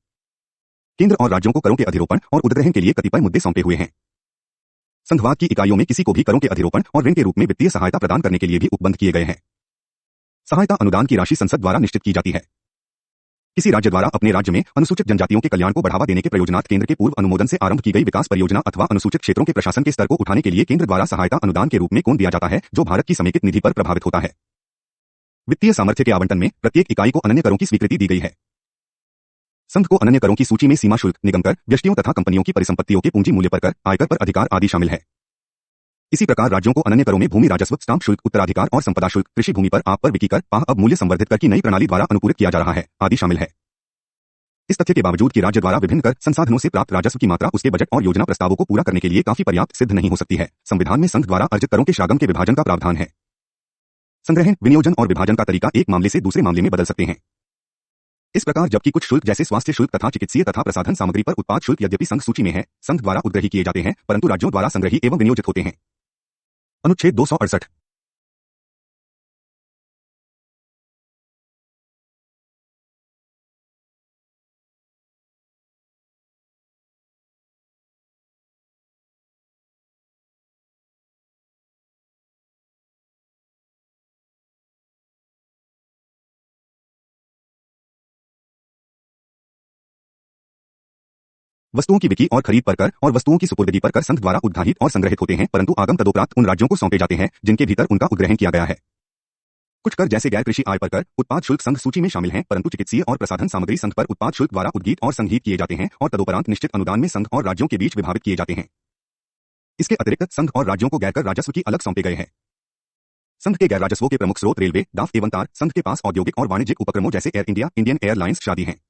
केंद्र और राज्यों को करों के अधिरोपण और उद्ग्रहण के लिए कतिपय मुद्दे सौंपे हुए हैं। संघवाद की इकाइयों में किसी को भी करों के अधिरोपण और ऋण के रूप में वित्तीय सहायता प्रदान करने के लिए भी उपबंध किए गए हैं। सहायता अनुदान की राशि संसद द्वारा निश्चित की जाती है। किसी राज्य द्वारा अपने राज्य में अनुसूचित जनजातियों के कल्याण को बढ़ावा देने के प्रयोजनार्थ केंद्र के पूर्व अनुमोदन से आरंभ की गई विकास परियोजना अथवा अनुसूचित क्षेत्रों के प्रशासन के स्तर को उठाने के लिए केंद्र द्वारा सहायता अनुदान के रूप में कौन दिया जाता है, जो भारत की समेकित निधि पर प्रभावित होता है। वित्तीय सामर्थ्य के आवंटन में प्रत्येक इकाई को अनन्य करों की स्वीकृति दी गई है। संघ को अनन्य करों की सूची में सीमा शुल्क, निगम कर, व्यष्टियों तथा कंपनियों की परिसंपत्तियों के पूंजी मूल्य पर कर, आयकर पर अधिकार आदि शामिल है। इसी प्रकार राज्यों को अनन्य करों में भूमि राजस्व, स्टाम्प शुल्क, उत्तराधिकार और संपदा शुल्क, कृषि भूमि पर आप पर बिक्री कर, पाह अब मूल्य संवर्धित कर की नई प्रणाली द्वारा अनुकूलित किया जा रहा है, आदि शामिल है। इस तथ्य के बावजूद कि राज्य द्वारा विभिन्न कर संसाधनों से प्राप्त राजस्व की मात्रा उसके बजट और योजना प्रस्तावों को पूरा करने के लिए काफी पर्याप्त सिद्ध नहीं हो सकती है, संविधान में संघ द्वारा अर्जित करों के श्रागम के विभाजन का प्रावधान है। संग्रहण, विनियोजन और विभाजन का तरीका एक मामले से दूसरे मामले में बदल सकते हैं। इस प्रकार जबकि कुछ शुल्क जैसे स्वास्थ्य शुल्क तथा चिकित्सीय तथा प्रसाधन सामग्री पर उत्पाद शुल्क यद्यपि संघ सूची में है, संघ द्वारा उद्ग्रही किए जाते हैं, परंतु राज्यों द्वारा संग्रही एवं विनियोजित होते हैं। अनुच्छेद 268। वस्तुओं की बिक्री और खरीद पर कर और वस्तुओं की सुपुर्दगी पर कर संघ द्वारा उद्घाटित और संग्रहित होते हैं, परंतु आगम तदोपरांत उन राज्यों को सौंपे जाते हैं जिनके भीतर उनका उद्ग्रहण किया गया है। कुछ कर जैसे गैर कृषि आय पर कर, उत्पाद शुल्क संघ सूची में शामिल हैं, परंतु चिकित्सीय और प्रसाधन सामग्री संघ पर उत्पाद शुल्क द्वारा उद्गीत और संग्रहित किए जाते हैं और तदोपरांत निश्चित अनुदान में संघ और राज्यों के बीच विभाजित किए जाते हैं। इसके अतिरिक्त संघ और राज्यों को गैरकर राजस्व की अलग सौंपे गए हैं। संघ के गैर राजस्वों के प्रमुख स्रोत रेलवे, डाक एवं तार, संघ के पास औद्योगिक और वाणिज्यिक उपक्रमों जैसे एयर इंडिया, इंडियन एयरलाइंस शादी हैं।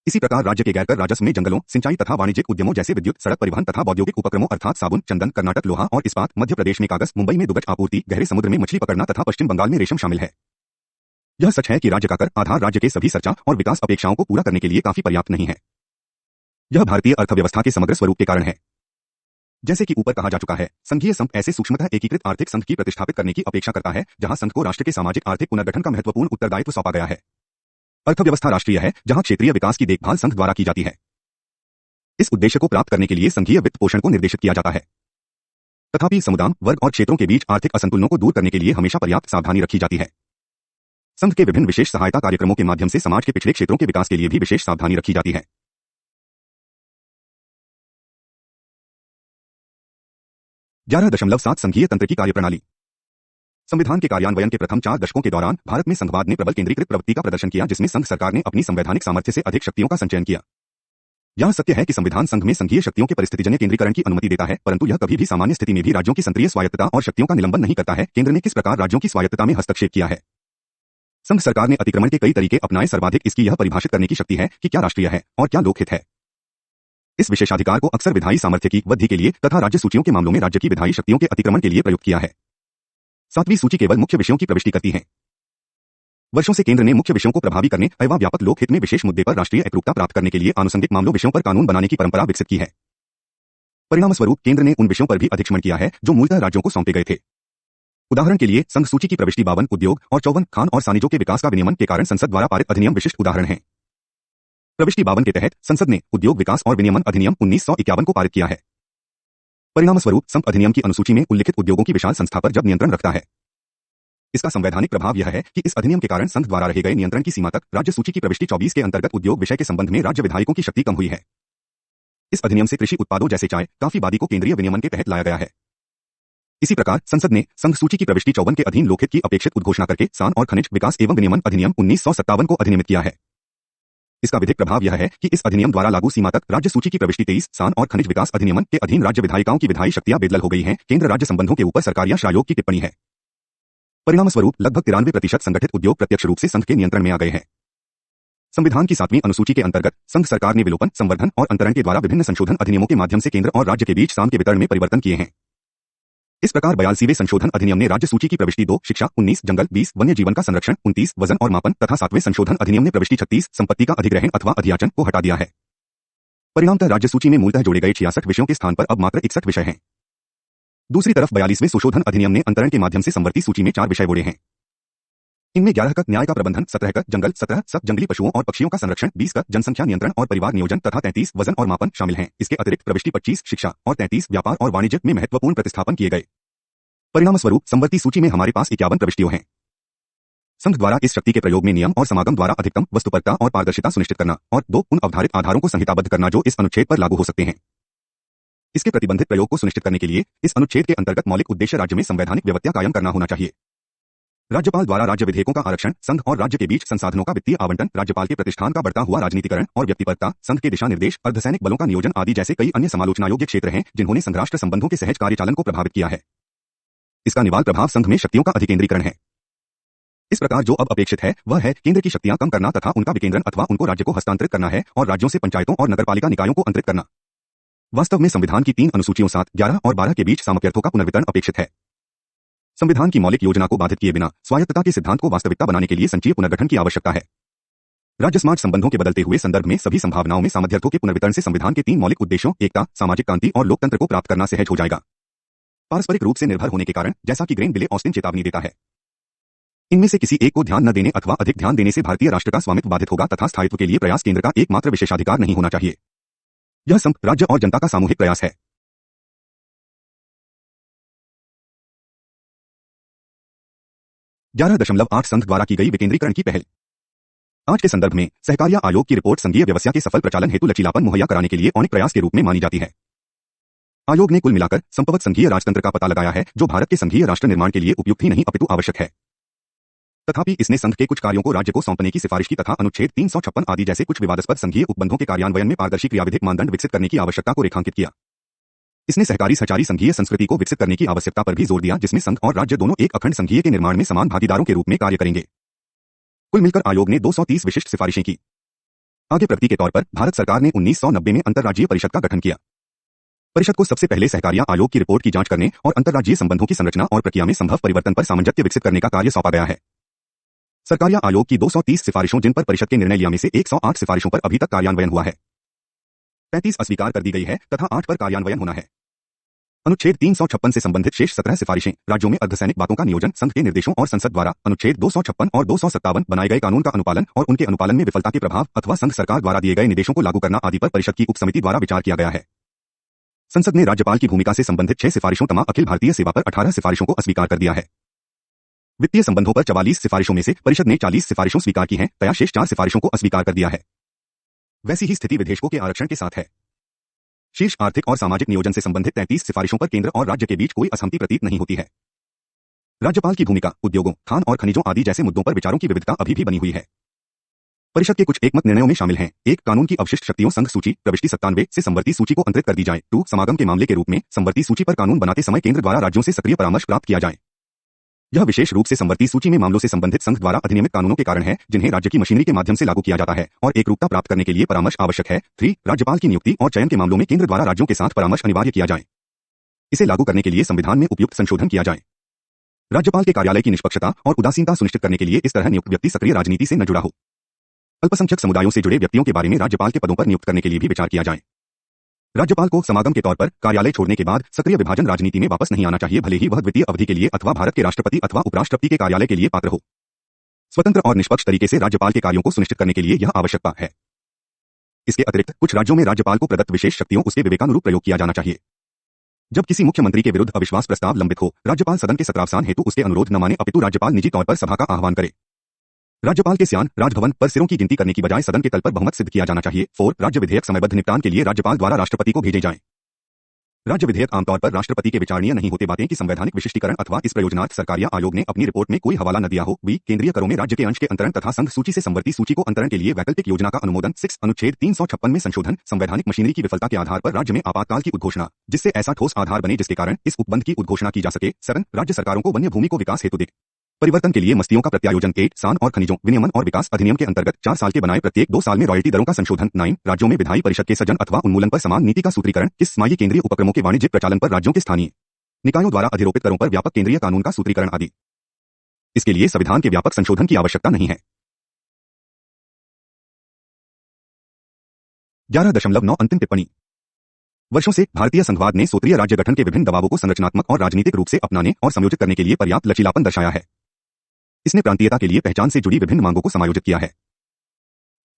इसी प्रकार राज्य के गैरकर राजस्व में जंगलों, सिंचाई तथा वाणिज्यिक उद्यमों जैसे विद्युत, सड़क परिवहन तथा औद्योगिक उपक्रमों अर्थात साबुन, चंदन, कर्नाटक लोहा और इस्पात, मध्य प्रदेश में कागज, मुंबई में दुग्ध आपूर्ति, गहरे समुद्र में मछली पकड़ना तथा पश्चिम बंगाल में रेशम शामिल है। यह सच है कि राज्य का कर आधार राज्य के सभी सरचा और विकास अपेक्षाओं को पूरा करने के लिए काफी पर्याप्त नहीं है। यह भारतीय अर्थव्यवस्था के समग्र स्वरूप के कारण है। जैसे कि ऊपर कहा जा चुका है, संघीय संघ ऐसे सूक्ष्मतः एकीकृत आर्थिक संघ की प्रतिष्ठापित करने की अपेक्षा करता है जहां संघ को राष्ट्र के सामाजिक आर्थिक पुनर्गठन का महत्वपूर्ण उत्तरदायित्व सौंपा गया है। अर्थव्यवस्था राष्ट्रीय है जहां क्षेत्रीय विकास की देखभाल संघ द्वारा की जाती है। इस उद्देश्य को प्राप्त करने के लिए संघीय वित्त पोषण को निर्देशित किया जाता है। तथापि समुदाय, वर्ग और क्षेत्रों के बीच आर्थिक असंतुलनों को दूर करने के लिए हमेशा पर्याप्त सावधानी रखी जाती है। संघ के विभिन्न विशेष सहायता कार्यक्रमों के माध्यम से समाज के पिछड़े क्षेत्रों के विकास के लिए भी विशेष सावधानी रखी जाती है। 11.7 संघीय तंत्र की कार्यप्रणाली। संविधान के कार्यान्वयन के प्रथम 4 दशकों के दौरान भारत में संघवाद ने प्रबल केंद्रीकृत प्रवृत्ति का प्रदर्शन किया, जिसमें संघ सरकार ने अपनी संवैधानिक सामर्थ्य से अधिक शक्तियों का संचयन किया। यह सत्य है कि संविधान संघ में संघीय शक्तियों के परिस्थितिजन्य केंद्रीकरण की अनुमति देता है, परंतु यह कभी भी सामान्य स्थिति में भी राज्यों की संतरीय स्वायत्तता और शक्तियों का निलंबन नहीं करता है। केंद्र ने किस प्रकार राज्यों की स्वायत्तता में हस्तक्षेप किया है? संघ सरकार ने अतिक्रमण के कई तरीके अपनाए। सर्वाधिक इसकी यह परिभाषित करने की शक्ति है कि क्या राष्ट्रीय है और क्या लोकहित है। इस विशेषाधिकार को अक्सर विधायी सामर्थ्य की वृद्धि के लिए तथा राज्य सूचियों के मामलों में राज्य की विधायी शक्तियों के अतिक्रमण के लिए प्रयुक्त किया है। 7वीं सूची केवल मुख्य विषयों की प्रविष्टि करती है। वर्षों से केंद्र ने मुख्य विषयों को प्रभावी करने एवं व्यापक लोकहित में विशेष मुद्दे पर राष्ट्रीय एकरूपता प्राप्त करने के लिए आनुषंगिक मामलों विषयों पर कानून बनाने की परंपरा विकसित की है। परिणामस्वरूप केंद्र ने उन विषयों पर भी अधिक्षेपण किया है जो मूलतः राज्यों को सौंपे गए थे। उदाहरण के लिए संघ सूची की प्रविष्टि 52 उद्योग और 54 खान और सानिजों के विकास का विनियमन के कारण संसद द्वारा पारित अधिनियम विशिष्ट उदाहरण हैं। प्रविष्टि 52 के तहत संसद ने उद्योग विकास और विनियमन अधिनियम 1951 को पारित किया है। परिणामस्वरूप संघ अधिनियम की अनुसूची में उल्लिखित उद्योगों की विशाल संस्था पर जब नियंत्रण रखता है। इसका संवैधानिक प्रभाव यह है कि इस अधिनियम के कारण संघ द्वारा रखे गए नियंत्रण की सीमा तक राज्य सूची की प्रविष्टि 24 के अंतर्गत उद्योग विषय के संबंध में राज्य विधायकों की शक्ति कम हुई है। इस अधिनियम से कृषि उत्पादों जैसे चाय, कॉफी आदि को केंद्रीय विनियमन के तहत लाया गया है। इसी प्रकार संसद ने संघ सूची की प्रविष्टि 54 के अधीन लोकहित की अपेक्षित उद्घोषणा करके सान और खनिज विकास एवं विनियमन अधिनियम 1957 को अधिनियमित किया है। इसका विधिक प्रभाव यह है कि इस अधिनियम द्वारा लागू सीमा तक राज्य सूची की प्रविष्टि 23 सान और खनिज विकास अधिनियम के अधीन राज्य विधायिकाओं की विधायी शक्तियां बेदखल हो गई हैं। केंद्र राज्य संबंधों के ऊपर सरकार या शायोग की टिप्पणी है। परिणामस्वरूप लगभग 93% संगठित उद्योग प्रत्यक्ष रूप से संघ के नियंत्रण में आ गए हैं। संविधान की 7वीं अनुसूची के अंतर्गत संघ सरकार ने विलोपन, संवर्धन और अंतरण के द्वारा विभिन्न संशोधन अधिनियमों के माध्यम से केंद्र और राज्य के बीच साम के वितरण में परिवर्तन किए हैं। इस प्रकार 82वें संशोधन अधिनियम ने राज्य सूची की प्रविष्टि 2 शिक्षा, 19 जंगल, 20 वन्य जीवन का संरक्षण, 29 वजन और मापन तथा 7वें संशोधन अधिनियम ने प्रविष्टि 36 संपत्ति का अधिग्रहण अथवा अधियाचन को हटा दिया है। परिणामतः राज्य सूची में मूलतः जोड़े गए 66 विषयों के स्थान पर अब मात्र 61 विषय हैं। दूसरी तरफ 42वें संशोधन अधिनियम ने अंतरण के माध्यम से संवर्ती सूची में 4 विषय जोड़े हैं। इनमें 11 का न्याय का प्रबंधन, 17 का जंगल, 17 सब जंगली पशुओं और पक्षियों का संरक्षण, 20 का जनसंख्या नियंत्रण और परिवार नियोजन तथा 33 वजन और मापन शामिल हैं। इसके अतिरिक्त प्रविष्टि 25 शिक्षा और 33 व्यापार और वाणिज्य में महत्वपूर्ण प्रतिस्थापन किए गए। परिणामस्वरूप संवर्ती सूची में हमारे पास 51 प्रविष्टियां हैं। संघ द्वारा इस शक्ति के प्रयोग में नियम और समागम द्वारा अधिकतम वस्तुपरता और पारदर्शिता सुनिश्चित करना और 2 उन अवधारित आधारों को संहिताबद्ध करना जो इस अनुच्छेद पर लागू हो सकते हैं। इसके प्रतिबंधित प्रयोग को सुनिश्चित करने के लिए इस अनुच्छेद के अंतर्गत मौलिक उद्देश्य राज्य में संवैधानिक व्यवस्था कायम करना होना चाहिए। राज्यपाल द्वारा राज्य विधेयकों का आरक्षण, संघ और राज्य के बीच संसाधनों का वित्तीय आवंटन, राज्यपाल के प्रतिष्ठान का बढ़ता हुआ राजनीतिकरण और व्यक्तिपरता, संघ के दिशा निर्देश, अर्धसैनिक बलों का नियोजन आदि जैसे कई अन्य समालोचना योग्य क्षेत्र हैं जिन्होंने संघ राष्ट्र संबंधों के सहज कार्यचालन को प्रभावित किया है। इसका निवाल प्रभाव संघ में शक्तियों का अधिकेंद्रीकरण है। इस प्रकार जो अब अपेक्षित है वह है केंद्र की शक्तियां कम करना तथा उनका विकेंद्रण अथवा उनको राज्य को हस्तांतरित करना है और राज्यों से पंचायतों और नगरपालिका निकायों को अंतरित करना। वास्तव में संविधान की 3 अनुसूचियों 7, 11 और 12 के बीच सामर्थ्यों का पुनर्वितरण अपेक्षित है। संविधान की मौलिक योजना को बाधित किए बिना स्वायत्तता के सिद्धांत को वास्तविकता बनाने के लिए संचयी पुनर्गठन की आवश्यकता है। राज्य समाज संबंधों के बदलते हुए संदर्भ में सभी संभावनाओं में सामर्थ्यों के पुनर्वितरण से संविधान के 3 मौलिक उद्देश्यों एकता, सामाजिक क्रांति और लोकतंत्र को प्राप्त करना सहज हो जाएगा। पारस्परिक रूप से निर्भर होने के कारण, जैसा कि ग्रेन डिले ऑस्टिन चेतावनी देता है, इनमें से किसी एक को ध्यान न देने अथवा अधिक ध्यान देने से भारतीय राष्ट्र का स्वामित्व बाधित होगा तथा स्थायित्व के लिए प्रयास केंद्र का एकमात्र विशेषाधिकार नहीं होना चाहिए। यह संघ, राज्य और जनता का सामूहिक प्रयास है। 11.8 संघ द्वारा की गई विकेंद्रीकरण की पहल। आज के संदर्भ में सहकारिता आयोग की रिपोर्ट संघीय व्यवस्था के सफल प्रचालन हेतु लचीलापन मुहैया कराने के लिए औनिक प्रयास के रूप में मानी जाती है। आयोग ने कुल मिलाकर संभवत संघीय राजतंत्र का पता लगाया है जो भारत के संघीय राष्ट्र निर्माण के लिए उपयुक्त ही नहीं अपितु आवश्यक है। तथापि इसने संघ के कुछ कार्यों को राज्य को सौंपने की सिफारिश की तथा अनुच्छेद 356 आदि जैसे कुछ विवादास्पद संघीय उपबंधों के कार्यान्वयन में पारदर्शी क्रियाविधिक मानदंड विकसित करने की आवश्यकता को रेखांकित किया। इसने सहकारी सहचारी संघीय संस्कृति को विकसित करने की आवश्यकता पर भी जोर दिया, जिसमें संघ और राज्य दोनों एक अखंड संघीय के निर्माण में समान भागीदारों के रूप में कार्य करेंगे। कुल मिलकर आयोग ने 230 विशिष्ट सिफारिशें की। आगे प्रगति के तौर पर भारत सरकार ने 1990 में अंतर्राज्यीय परिषद का गठन किया। परिषद को सबसे पहले सहकारिता आयोग की रिपोर्ट की जांच करने और अंतर्राज्यीय संबंधों की संरचना और प्रक्रिया में संभव परिवर्तन पर सामंजस्य विकसित करने का कार्य सौंपा गया है। सहकारिता आयोग की 230 सिफारिशों जिन पर परिषद के निर्णय लिया में से 108 सिफारिशों पर अभी तक कार्यान्वयन हुआ है, 35 अस्वीकार कर दी गई है तथा 8 पर कार्यान्वयन होना है। अनुच्छेद 356 से संबंधित शेष 17 सिफारिशें राज्यों में अर्धसैनिक बातों का नियोजन, संघ के निर्देशों और संसद द्वारा अनुच्छेद 256 और 257 बनाए गए कानून का अनुपालन और उनके अनुपालन में विफलता के प्रभाव अथवा संघ सरकार द्वारा दिए गए निर्देशों को लागू करना आदि पर परिषद की उपसमिति द्वारा विचार किया गया है। संसद ने राज्यपाल की भूमिका से संबंधित 6 सिफारिशों तथा अखिल भारतीय सेवा पर 18 सिफारिशों को अस्वीकार कर दिया है। वित्तीय संबंधों पर 44 सिफारिशों में से परिषद ने 40 सिफारिशों स्वीकार की हैं तथा शेष 4 सिफारिशों को अस्वीकार कर दिया है। वैसी ही स्थिति विधेयकों के आरक्षण के साथ है। शीर्ष आर्थिक और सामाजिक नियोजन से संबंधित 33 सिफारिशों पर केंद्र और राज्य के बीच कोई असहमति प्रतीत नहीं होती है। राज्यपाल की भूमिका उद्योगों, खान और खनिजों आदि जैसे मुद्दों पर विचारों की विविधता अभी भी बनी हुई है। परिषद के कुछ एकमत निर्णयों में शामिल हैं: 1. कानून की अवशिष्ट शक्तियों संघ सूची प्रविष्टि 97 से संवर्ती सूची को अंतरित कर दी जाए। 2. समागम के मामले के रूप में संवर्ती सूची पर कानून बनाते समय केंद्र द्वारा राज्यों से सक्रिय परामर्श प्राप्त किया जाए। यह विशेष रूप से संवर्ती सूची में मामलों से संबंधित संघ द्वारा अधिनियमित कानूनों के कारण है, जिन्हें राज्य की मशीनरी के माध्यम से लागू किया जाता है और एकरूपता प्राप्त करने के लिए परामर्श आवश्यक है। 3. राज्यपाल की नियुक्ति और चयन के मामलों में केंद्र द्वारा राज्यों के साथ परामर्श अनिवार्य किया जाए। इसे लागू करने के लिए संविधान में उपयुक्त संशोधन किया जाए। राज्यपाल के कार्यालय की निष्पक्षता और उदासीनता सुनिश्चित करने के लिए इस तरह नियुक्त व्यक्ति सक्रिय राजनीति से न जुड़ा हो। अल्पसंख्यक समुदायों से जुड़े व्यक्तियों के बारे में राज्यपाल के पदों पर नियुक्त करने के लिए भी विचार किया जाए। राज्यपाल को समागम के तौर पर कार्यालय छोड़ने के बाद सक्रिय विभाजन राजनीति में वापस नहीं आना चाहिए, भले ही वह द्वितीय अवधि के लिए अथवा भारत के राष्ट्रपति अथवा उपराष्ट्रपति के कार्यालय के लिए पात्र हो। स्वतंत्र और निष्पक्ष तरीके से राज्यपाल के कार्यों को सुनिश्चित करने के लिए यह आवश्यकता है। इसके अतिरिक्त कुछ राज्यों में राज्यपाल को प्रदत्त विशेष शक्तियों उसके विवेकानुरूप प्रयोग किया जाना चाहिए। जब किसी मुख्यमंत्री के विरुद्ध अविश्वास प्रस्ताव लंबित हो, राज्यपाल सदन के सत्रावसान हेतु उसके अनुरोध न माने अपितु राज्यपाल निजी तौर पर सभा का आह्वान करे। राज्यपाल के स्यान राजभवन पर सिरों की गिनती करने की बजाय सदन के तल पर बहुमत सिद्ध किया जाना चाहिए। 4. राज्य विधेयक समयबद्ध निपटान के लिए राज्यपाल द्वारा राष्ट्रपति को भेजे जाएं। राज्य विधेयक आमतौर पर राष्ट्रपति के विचारणीय नहीं होते। बातें कि संवैधानिक विशिष्टीकरण अथवा इस प्रयोजनार्थ सरकारिया आयोग ने अपनी रिपोर्ट में कोई हवाला न दिया हो। 2. केंद्रीय करों में राज्य के अंश के अंतरण तथा संघ सूची से संवर्ती सूची को अंतरण के लिए वैकल्पिक योजना का अनुमोदन। 6. अनुच्छेद 356 में संशोधन संवैधानिक मशीनरी की विफलता के आधार पर राज्य में आपातकाल की उद्घोषणा, जिससे ऐसा ठोस आधार बने जिसके कारण इस उपबंध की उद्घोषणा की जा सके। 7. राज्य सरकारों को वन्य भूमि को विकास हेतु दिख परिवर्तन के लिए मस्तियों का प्रत्यायोजन। 8. सान और खनिजों विनियमन और विकास अधिनियम के अंतर्गत 4 साल के बनाए प्रत्येक 2 साल में रॉयल्टी दरों का संशोधन। 9. राज्यों में विधायी परिषद के सृजन अथवा उन्मूलन पर समान नीति का सूत्रीकरण। किस स्मायी केंद्रीय उपक्रमों के वाणिज्यिक प्रचालन पर राज्यों के स्थानीय निकायों द्वारा अधिरोपित करों पर व्यापक केंद्रीय कानून का सूत्रीकरण आदि। इसके लिए संविधान के व्यापक संशोधन की आवश्यकता नहीं है। 11.9 अंतिम टिप्पणी। वर्षों से भारतीय संघवाद ने सोत्रीय राज्य गठन के विभिन्न दबावों को संरचनात्मक और राजनीतिक रूप से अपनाने और समायोजित करने के लिए पर्याप्त लचीलापन दर्शाया है। इसने प्रांतीयता के लिए पहचान से जुड़ी विभिन्न मांगों को समायोजित किया है।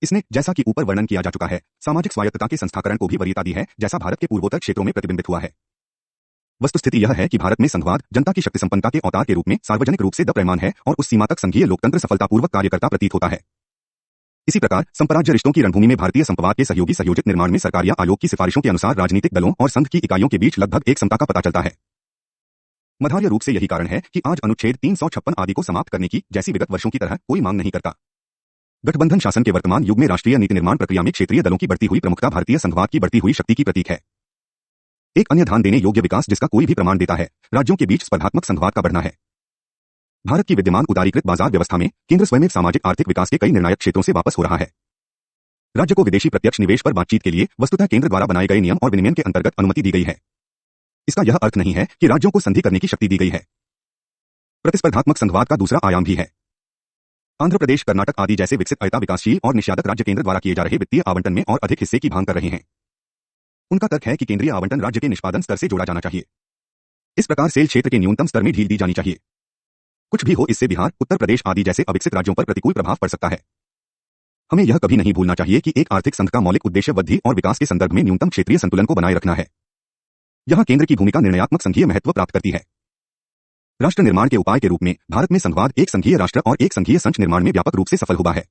इसने, जैसा कि ऊपर वर्णन किया जा चुका है, सामाजिक स्वायत्तता के संस्थाकरण को भी वरीयता दी है, जैसा भारत के पूर्वोत्तर क्षेत्रों में प्रतिबिंबित हुआ है। वस्तुस्थिति यह है कि भारत में संघवाद जनता की शक्ति संपन्नता के अवतार के रूप में सार्वजनिक रूप से दृढ़ है और उस सीमा तक संघीय लोकतंत्र सफलतापूर्वक कार्यकर्ता प्रतीत होता है। इसी प्रकार संपराज्य रिश्तों की रणभूमि में भारतीय संघवाद के सहयोगी संयोजित निर्माण में सरकारिया आयोग की सिफारिशों के अनुसार राजनीतिक दलों और संघ की इकाइयों के बीच लगभग एक समता का पता चलता है। मधार्य रूप से यही कारण है कि आज अनुच्छेद 356 आदि को समाप्त करने की, जैसी विगत वर्षों की तरह, कोई मांग नहीं करता। गठबंधन शासन के वर्तमान युग में राष्ट्रीय नीति निर्माण प्रक्रिया में क्षेत्रीय दलों की बढ़ती हुई प्रमुखता भारतीय संघवाद की बढ़ती हुई शक्ति की प्रतीक है। एक अन्य ध्यान देने योग्य विकास जिसका कोई भी प्रमाण देता है राज्यों के बीच स्पर्धात्मक संघवाद का बढ़ना है। भारत की विद्यमान उदारीकृत बाजार व्यवस्था में केंद्र स्वयं सामाजिक आर्थिक विकास के कई निर्णायक क्षेत्रों से वापस हो रहा है। राज्य को विदेशी प्रत्यक्ष निवेश पर बातचीत के लिए वस्तुतः केंद्र द्वारा बनाए गए नियम और विनियमन के अंतर्गत अनुमति दी गई है। इसका यह अर्थ नहीं है कि राज्यों को संधि करने की शक्ति दी गई है। प्रतिस्पर्धात्मक संघवाद का दूसरा आयाम भी है। आंध्र प्रदेश, कर्नाटक आदि जैसे विकसित अयता विकासशील और निष्यादक राज्य केंद्र द्वारा किए जा रहे वित्तीय आवंटन में और अधिक हिस्से की मांग कर रहे हैं। उनका तर्क है कि केंद्रीय आवंटन राज्य के निष्पादन स्तर से जोड़ा जाना चाहिए। इस प्रकार सेल क्षेत्र के न्यूनतम स्तर में ढील दी जानी चाहिए। कुछ भी हो, इससे बिहार, उत्तर प्रदेश आदि जैसे अविकसित राज्यों पर प्रतिकूल प्रभाव पड़ सकता है। हमें यह कभी नहीं भूलना चाहिए कि एक आर्थिक संघ का मौलिक उद्देश्य वृद्धि और विकास के संदर्भ में न्यूनतम क्षेत्रीय संतुलन को बनाए रखना है। यहां केंद्र की भूमिका निर्णयात्मक संघीय महत्व प्राप्त करती है। राष्ट्र निर्माण के उपाय के रूप में भारत में संघवाद एक संघीय राष्ट्र और एक संघीय संघ निर्माण में व्यापक रूप से सफल हुआ है।